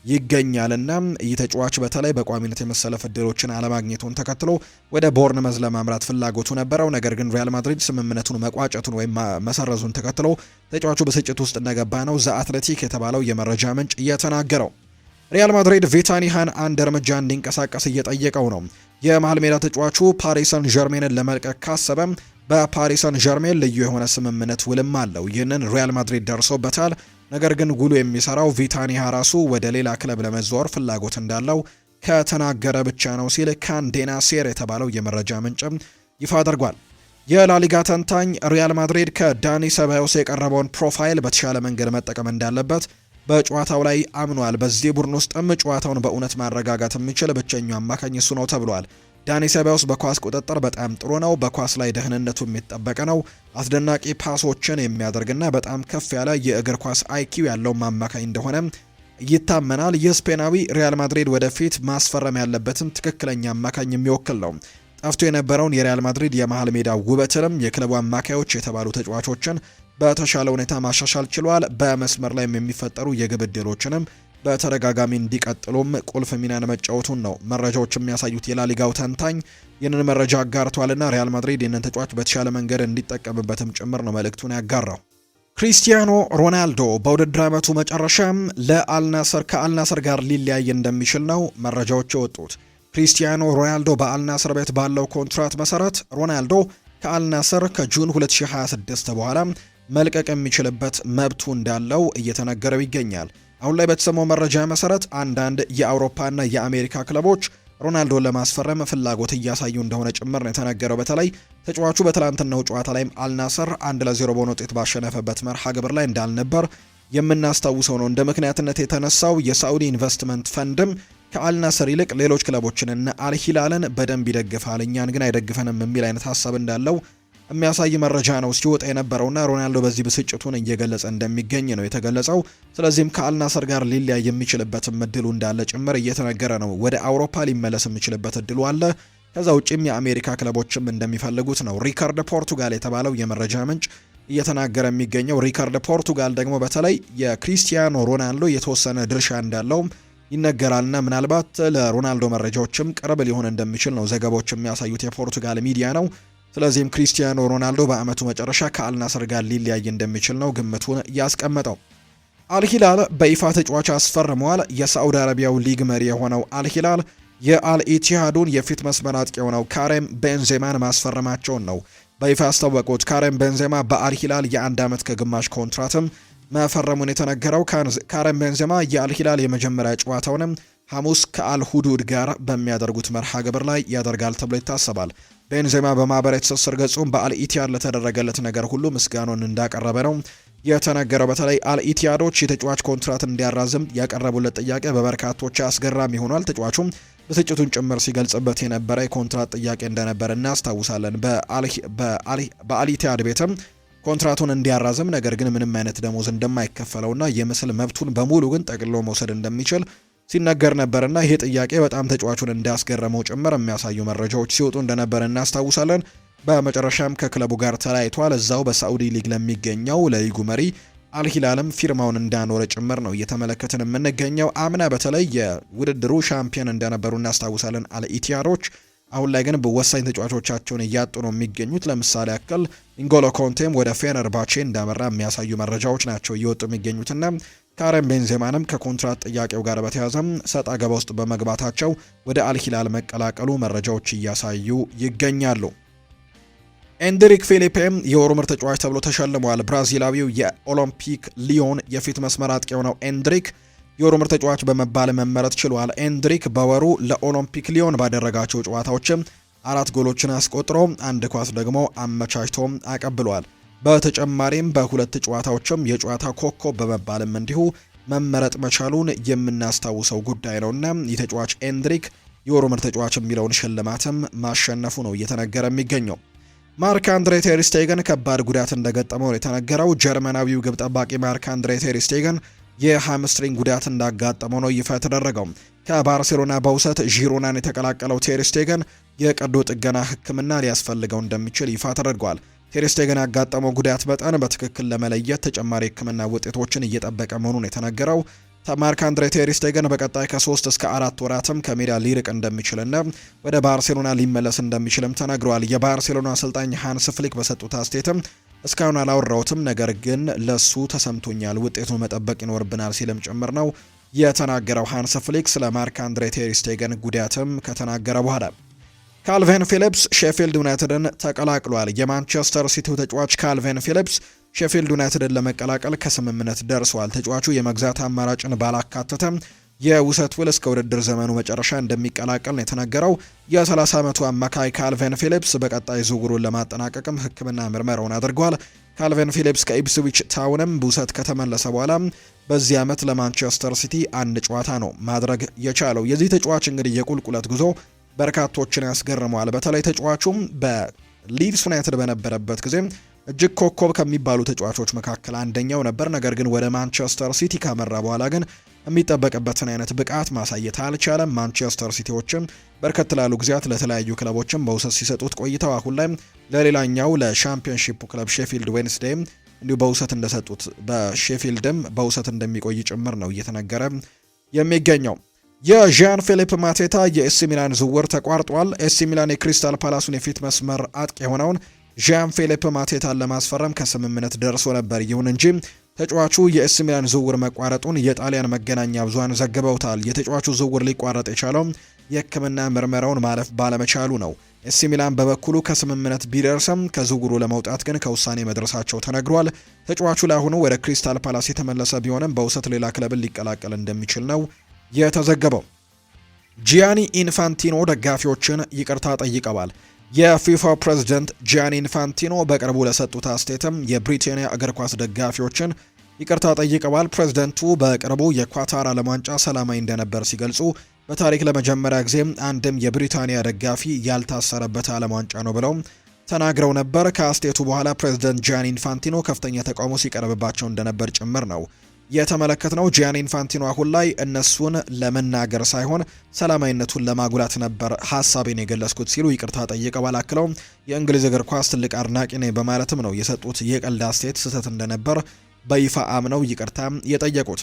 ይገኛልና ይህ ተጫዋች በተለይ በቋሚነት የመሰለፍ ዕድሎችን አለማግኘቱን ተከትሎ ወደ ቦርንመዝ ለማምራት ፍላጎቱ ነበረው። ነገር ግን ሪያል ማድሪድ ስምምነቱን መቋጨቱን ወይም መሰረዙን ተከትሎ ተጫዋቹ ብስጭት ውስጥ እንደገባ ነው ዘ አትሌቲክ የተባለው የመረጃ ምንጭ እየተናገረው። ሪያል ማድሪድ ቪታኒሃን አንድ እርምጃ እንዲንቀሳቀስ እየጠየቀው ነው። የመሃል ሜዳ ተጫዋቹ ፓሪስ ሰን ዠርሜንን ለመልቀቅ ካሰበ በፓሪስ ሰን ዠርሜን ልዩ የሆነ ስምምነት ውልም አለው። ይህንን ሪያል ማድሪድ ደርሶበታል። ነገር ግን ጉሉ የሚሰራው ቪታኒያ ራሱ ወደ ሌላ ክለብ ለመዘዋወር ፍላጎት እንዳለው ከተናገረ ብቻ ነው ሲል ካንዴና ሴር የተባለው የመረጃ ምንጭም ይፋ አድርጓል። የላሊጋ ተንታኝ ሪያል ማድሪድ ከዳኒ ሰባዮስ የቀረበውን ፕሮፋይል በተሻለ መንገድ መጠቀም እንዳለበት በጨዋታው ላይ አምኗል። በዚህ ቡድን ውስጥም ጨዋታውን በእውነት ማረጋጋት የሚችል ብቸኛው አማካኝ እሱ ነው ተብሏል። ዳኒ ሰባዮስ በኳስ ቁጥጥር በጣም ጥሩ ነው። በኳስ ላይ ደህንነቱ የሚጠበቅ ነው። አስደናቂ ፓሶችን የሚያደርግና በጣም ከፍ ያለ የእግር ኳስ አይኪው ያለው አማካኝ እንደሆነ ይታመናል። ይህ ስፔናዊ ሪያል ማድሪድ ወደፊት ማስፈረም ያለበትን ትክክለኛ አማካኝ የሚወክል ነው። ጠፍቶ የነበረውን የሪያል ማድሪድ የመሃል ሜዳ ውበትንም የክለቡ አማካዮች የተባሉ ተጫዋቾችን በተሻለ ሁኔታ ማሻሻል ችሏል። በመስመር ላይም የሚፈጠሩ የግብ ዕድሎችንም በተደጋጋሚ እንዲቀጥሉም ቁልፍ ሚናን መጫወቱን ነው መረጃዎች የሚያሳዩት። የላሊጋው ተንታኝ ይህንን መረጃ አጋርቷልና ሪያል ማድሪድ ይህንን ተጫዋች በተሻለ መንገድ እንዲጠቀምበትም ጭምር ነው መልእክቱን ያጋራው። ክሪስቲያኖ ሮናልዶ በውድድር ዓመቱ መጨረሻም ከአልናስር ጋር ሊለያይ እንደሚችል ነው መረጃዎች የወጡት። ክሪስቲያኖ ሮናልዶ በአልናስር ቤት ባለው ኮንትራት መሰረት ሮናልዶ ከአልናስር ከጁን 2026 በኋላ መልቀቅ የሚችልበት መብቱ እንዳለው እየተነገረው ይገኛል። አሁን ላይ በተሰማው መረጃ መሰረት አንዳንድ የአውሮፓና የአሜሪካ ክለቦች ሮናልዶን ለማስፈረም ፍላጎት እያሳዩ እንደሆነ ጭምር ነው የተነገረው። በተለይ ተጫዋቹ በትላንትናው ጨዋታ ላይም አልናስር 1-0 በሆነ ውጤት ባሸነፈበት መርሃ ግብር ላይ እንዳልነበር የምናስታውሰው ነው። እንደ ምክንያትነት የተነሳው የሳዑዲ ኢንቨስትመንት ፈንድም ከአልናስር ይልቅ ሌሎች ክለቦችንና አልሂላልን በደንብ ይደግፋል፣ እኛን ግን አይደግፈንም የሚል አይነት ሀሳብ እንዳለው የሚያሳይ መረጃ ነው ሲወጣ የነበረውና ሮናልዶ በዚህ ብስጭቱን እየገለጸ እንደሚገኝ ነው የተገለጸው። ስለዚህም ከአልናስር ጋር ሊለያይ የሚችልበትም እድሉ እንዳለ ጭምር እየተነገረ ነው። ወደ አውሮፓ ሊመለስ የሚችልበት እድሉ አለ። ከዛ ውጪም የአሜሪካ ክለቦችም እንደሚፈልጉት ነው ሪካርድ ፖርቱጋል የተባለው የመረጃ ምንጭ እየተናገረ የሚገኘው። ሪካርድ ፖርቱጋል ደግሞ በተለይ የክሪስቲያኖ ሮናልዶ የተወሰነ ድርሻ እንዳለው ይነገራልና ምናልባት ለሮናልዶ መረጃዎችም ቅርብ ሊሆን እንደሚችል ነው ዘገባዎች የሚያሳዩት። የፖርቱጋል ሚዲያ ነው። ስለዚህም ክሪስቲያኖ ሮናልዶ በአመቱ መጨረሻ ከአልናስር ጋር ሊለያይ እንደሚችል ነው ግምቱን ያስቀመጠው። አልሂላል በይፋ ተጫዋች አስፈርመዋል። የሳዑዲ አረቢያው ሊግ መሪ የሆነው አልሂላል የአልኢቲሃዱን የፊት መስመር አጥቂ የሆነው ካሬም ቤንዜማን ማስፈረማቸውን ነው በይፋ ያስታወቁት። ካሬም ቤንዜማ በአልሂላል የ1 ዓመት ከግማሽ ኮንትራትም መፈረሙን የተነገረው ካሬም ቤንዜማ የአልሂላል የመጀመሪያ ጨዋታውንም ሐሙስ ከአልሁዱድ ጋር በሚያደርጉት መርሃ ግብር ላይ ያደርጋል ተብሎ ይታሰባል። ቤንዜማ በማህበራዊ ትስስር ገጹም በአልኢቲያድ ለተደረገለት ነገር ሁሉ ምስጋናውን እንዳቀረበ ነው የተነገረው። በተለይ አልኢቲያዶች የተጫዋች ኮንትራት እንዲያራዝም ያቀረቡለት ጥያቄ በበርካቶች አስገራሚ ሆኗል። ተጫዋቹም ብስጭቱን ጭምር ሲገልጽበት የነበረ የኮንትራት ጥያቄ እንደነበር እናስታውሳለን። በአልኢቲያድ ቤትም ኮንትራቱን እንዲያራዝም ነገር ግን ምንም አይነት ደሞዝ እንደማይከፈለውና የምስል መብቱን በሙሉ ግን ጠቅልሎ መውሰድ እንደሚችል ሲነገር ነበርና ይሄ ጥያቄ በጣም ተጫዋቹን እንዳስገረመው ጭምር የሚያሳዩ መረጃዎች ሲወጡ እንደነበር እናስታውሳለን። በመጨረሻም ከክለቡ ጋር ተለያይቷል። እዛው በሳዑዲ ሊግ ለሚገኘው ለሊጉ መሪ አልሂላልም ፊርማውን እንዳኖረ ጭምር ነው እየተመለከትን የምንገኘው። አምና በተለይ የውድድሩ ሻምፒዮን እንደነበሩ እናስታውሳለን አልኢቲያዶች። አሁን ላይ ግን በወሳኝ ተጫዋቾቻቸውን እያጡ ነው የሚገኙት። ለምሳሌ ያክል ኢንጎሎ ኮንቴም ወደ ፌነርባቼ እንዳመራ የሚያሳዩ መረጃዎች ናቸው እየወጡ የሚገኙትና ካሬም ቤንዜማንም ከኮንትራት ጥያቄው ጋር በተያያዘም ሰጣ ገባ ውስጥ በመግባታቸው ወደ አልሂላል መቀላቀሉ መረጃዎች እያሳዩ ይገኛሉ። ኤንድሪክ ፊሊፔም የወሩ ምርጥ ተጫዋች ተብሎ ተሸልሟል። ብራዚላዊው የኦሎምፒክ ሊዮን የፊት መስመር አጥቂ የሆነው ኤንድሪክ የወሩ ምርጥ ተጫዋች በመባል መመረጥ ችሏል። ኤንድሪክ በወሩ ለኦሎምፒክ ሊዮን ባደረጋቸው ጨዋታዎችም 4 ጎሎችን አስቆጥሮ 1 ኳስ ደግሞ አመቻችቶ አቀብሏል። በተጨማሪም በ2 ጨዋታዎችም የጨዋታ ኮከብ በመባልም እንዲሁ መመረጥ መቻሉን የምናስታውሰው ጉዳይ ነውና የተጫዋች ኤንድሪክ የወሩ ምርጥ ተጫዋች የሚለውን ሽልማትም ማሸነፉ ነው እየተነገረ የሚገኘው። ማርክ አንድሬ ቴር ስቴገን ከባድ ጉዳት እንደገጠመው የተነገረው ጀርመናዊው ግብ ጠባቂ ማርክ አንድሬ ቴር ስቴገን የሃምስትሪንግ ጉዳት እንዳጋጠመው ነው ይፋ የተደረገው። ከባርሴሎና በውሰት ዢሮናን የተቀላቀለው ቴር ስቴገን የቀዶ ጥገና ሕክምና ሊያስፈልገው እንደሚችል ይፋ ተደርጓል። ቴር ስቴገን ያጋጠመው ጉዳት መጠን በትክክል ለመለየት ተጨማሪ ሕክምና ውጤቶችን እየጠበቀ መሆኑን የተነገረው ማርክ አንድሬ ቴር ስቴገን በቀጣይ ከ3 እስከ 4 ወራትም ከሜዳ ሊርቅ እንደሚችልና ወደ ባርሴሎና ሊመለስ እንደሚችልም ተነግሯል። የባርሴሎና አሰልጣኝ ሃንስ ፍሊክ በሰጡት አስተያየትም እስካሁን አላወራሁትም፣ ነገር ግን ለሱ ተሰምቶኛል፣ ውጤቱን መጠበቅ ይኖርብናል ሲልም ጭምር ነው የተናገረው። ሃንስ ፍሊክ ስለ ማርክ አንድሬ ቴር ስቴገን ጉዳትም ከተናገረ በኋላ ካልቪን ፊሊፕስ ሼፊልድ ዩናይትድን ተቀላቅሏል። የማንቸስተር ሲቲው ተጫዋች ካልቪን ፊሊፕስ ሼፊልድ ዩናይትድን ለመቀላቀል ከስምምነት ደርሷል። ተጫዋቹ የመግዛት አማራጭን ባላካተተም የውሰት ውል እስከ ውድድር ዘመኑ መጨረሻ እንደሚቀላቀል ነው የተነገረው። የ30 ዓመቱ አማካይ ካልቪን ፊሊፕስ በቀጣይ ዝውውሩን ለማጠናቀቅም ሕክምና ምርመራውን አድርጓል። ካልቪን ፊሊፕስ ከኢፕስዊች ታውንም በውሰት ከተመለሰ በኋላ በዚህ ዓመት ለማንቸስተር ሲቲ አንድ ጨዋታ ነው ማድረግ የቻለው። የዚህ ተጫዋች እንግዲህ የቁልቁለት ጉዞ በርካቶችን ያስገርመዋል። በተለይ ተጫዋቹም በሊድስ ዩናይትድ በነበረበት ጊዜ እጅግ ኮከብ ከሚባሉ ተጫዋቾች መካከል አንደኛው ነበር። ነገር ግን ወደ ማንቸስተር ሲቲ ካመራ በኋላ ግን የሚጠበቅበትን አይነት ብቃት ማሳየት አልቻለም። ማንቸስተር ሲቲዎችም በርከት ላሉ ጊዜያት ለተለያዩ ክለቦችም በውሰት ሲሰጡት ቆይተው አሁን ላይ ለሌላኛው ለሻምፒዮንሺፕ ክለብ ሼፊልድ ዌንስዴይም እንዲሁ በውሰት እንደሰጡት በሼፊልድም በውሰት እንደሚቆይ ጭምር ነው እየተነገረ የሚገኘው። የዣን ፊሊፕ ማቴታ የኤሲ ሚላን ዝውውር ተቋርጧል። ኤሲ ሚላን የክሪስታል ፓላሱን የፊት መስመር አጥቂ የሆነውን ዣን ፊሊፕ ማቴታን ለማስፈረም ከስምምነት ደርሶ ነበር። ይሁን እንጂ ተጫዋቹ የኤሲ ሚላን ዝውውር መቋረጡን የጣሊያን መገናኛ ብዙሃን ዘግበውታል። የተጫዋቹ ዝውውር ሊቋረጥ የቻለው የሕክምና ምርመራውን ማለፍ ባለመቻሉ ነው። ኤሲ ሚላን በበኩሉ ከስምምነት ቢደርስም ከዝውውሩ ለመውጣት ግን ከውሳኔ መድረሳቸው ተነግሯል። ተጫዋቹ ለአሁኑ ወደ ክሪስታል ፓላስ የተመለሰ ቢሆንም በውሰት ሌላ ክለብን ሊቀላቀል እንደሚችል ነው የተዘገበው። ጂያኒ ኢንፋንቲኖ ደጋፊዎችን ይቅርታ ጠይቀዋል። የፊፋ ፕሬዝዳንት ጂያኒ ኢንፋንቲኖ በቅርቡ ለሰጡት አስተያየትም የብሪታንያ እግር ኳስ ደጋፊዎችን ይቅርታ ጠይቀዋል። ፕሬዝዳንቱ በቅርቡ የኳታር ዓለም ዋንጫ ሰላማዊ እንደነበር ሲገልጹ በታሪክ ለመጀመሪያ ጊዜ አንድም የብሪታንያ ደጋፊ ያልታሰረበት ዓለም ዋንጫ ነው ብለው ተናግረው ነበር። ከአስተያየቱ በኋላ ፕሬዝዳንት ጂያኒ ኢንፋንቲኖ ከፍተኛ ተቃውሞ ሲቀርብባቸው እንደነበር ጭምር ነው የተመለከትነው። ጂያኒ ኢንፋንቲኖ አሁን ላይ እነሱን ለመናገር ሳይሆን ሰላማዊነቱን ለማጉላት ነበር ሀሳቤን የገለጽኩት ሲሉ ይቅርታ ጠይቀዋል። አክለው የእንግሊዝ እግር ኳስ ትልቅ አድናቂ ነኝ በማለትም ነው የሰጡት የቀልድ አስተያየት ስህተት እንደነበር በይፋ አምነው ይቅርታ የጠየቁት።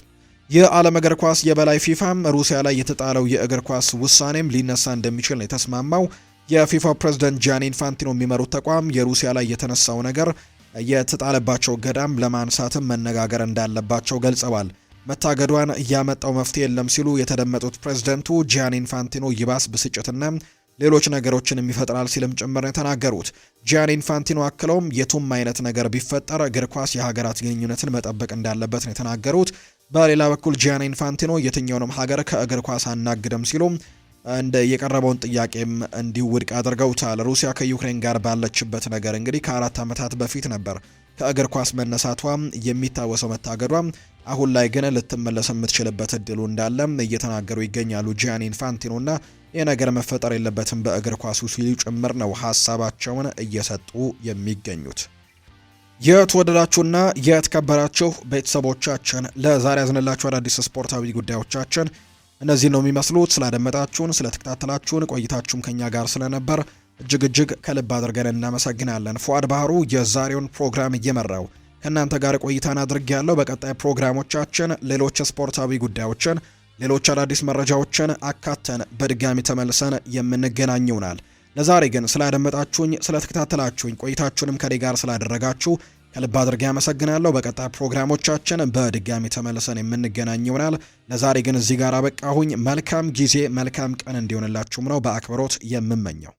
የዓለም እግር ኳስ የበላይ ፊፋም ሩሲያ ላይ የተጣለው የእግር ኳስ ውሳኔም ሊነሳ እንደሚችል ነው የተስማማው። የፊፋ ፕሬዝዳንት ጂያኒ ኢንፋንቲኖ የሚመሩት ተቋም የሩሲያ ላይ የተነሳው ነገር የተጣለባቸው ገዳም ለማንሳትም መነጋገር እንዳለባቸው ገልጸዋል። መታገዷን እያመጣው መፍትሄ የለም ሲሉ የተደመጡት ፕሬዝዳንቱ ጂያኒ ኢንፋንቲኖ ይባስ ብስጭትና ሌሎች ነገሮችን ይፈጥራል ሲልም ጭምር የተናገሩት ጂያኒ ኢንፋንቲኖ አክለውም የቱም አይነት ነገር ቢፈጠር እግር ኳስ የሀገራት ግንኙነትን መጠበቅ እንዳለበት ነው የተናገሩት። በሌላ በኩል ጂያኒ ኢንፋንቲኖ የትኛውንም ሀገር ከእግር ኳስ አናግድም ሲሉ እንደ የቀረበውን ጥያቄም እንዲሁ ውድቅ አድርገውታል። ሩሲያ ከዩክሬን ጋር ባለችበት ነገር እንግዲህ ከ4 ዓመታት በፊት ነበር ከእግር ኳስ መነሳቷ የሚታወሰው መታገዷ። አሁን ላይ ግን ልትመለስ የምትችልበት እድሉ እንዳለ እየተናገሩ ይገኛሉ ጂያኒ ኢንፋንቲኖና ይህ ነገር መፈጠር የለበትም በእግር ኳሱ ሲሉ ጭምር ነው ሀሳባቸውን እየሰጡ የሚገኙት። የተወደዳችሁና የተከበራችሁ ቤተሰቦቻችን ለዛሬ ያዝንላችሁ አዳዲስ ስፖርታዊ ጉዳዮቻችን እነዚህ ነው የሚመስሉት። ስላደመጣችሁን፣ ስለተከታተላችሁን ቆይታችሁም ከኛ ጋር ስለነበር እጅግ ከልብ አድርገን እናመሰግናለን። ፉአድ ባህሩ የዛሬውን ፕሮግራም እየመራው ከእናንተ ጋር ቆይታን አድርጌያለሁ። በቀጣይ ፕሮግራሞቻችን ሌሎች ስፖርታዊ ጉዳዮችን፣ ሌሎች አዳዲስ መረጃዎችን አካተን በድጋሚ ተመልሰን የምንገናኝ ይሆናል። ለዛሬ ግን ስላደመጣችሁኝ፣ ስለተከታተላችሁኝ ቆይታችሁንም ከኔ ጋር ስላደረጋችሁ ከልብ አድርጌ አመሰግናለሁ። በቀጣይ ፕሮግራሞቻችን በድጋሚ ተመልሰን የምንገናኝ ይሆናል። ለዛሬ ግን እዚህ ጋር አበቃሁኝ። መልካም ጊዜ፣ መልካም ቀን እንዲሆንላችሁም ነው በአክብሮት የምመኘው።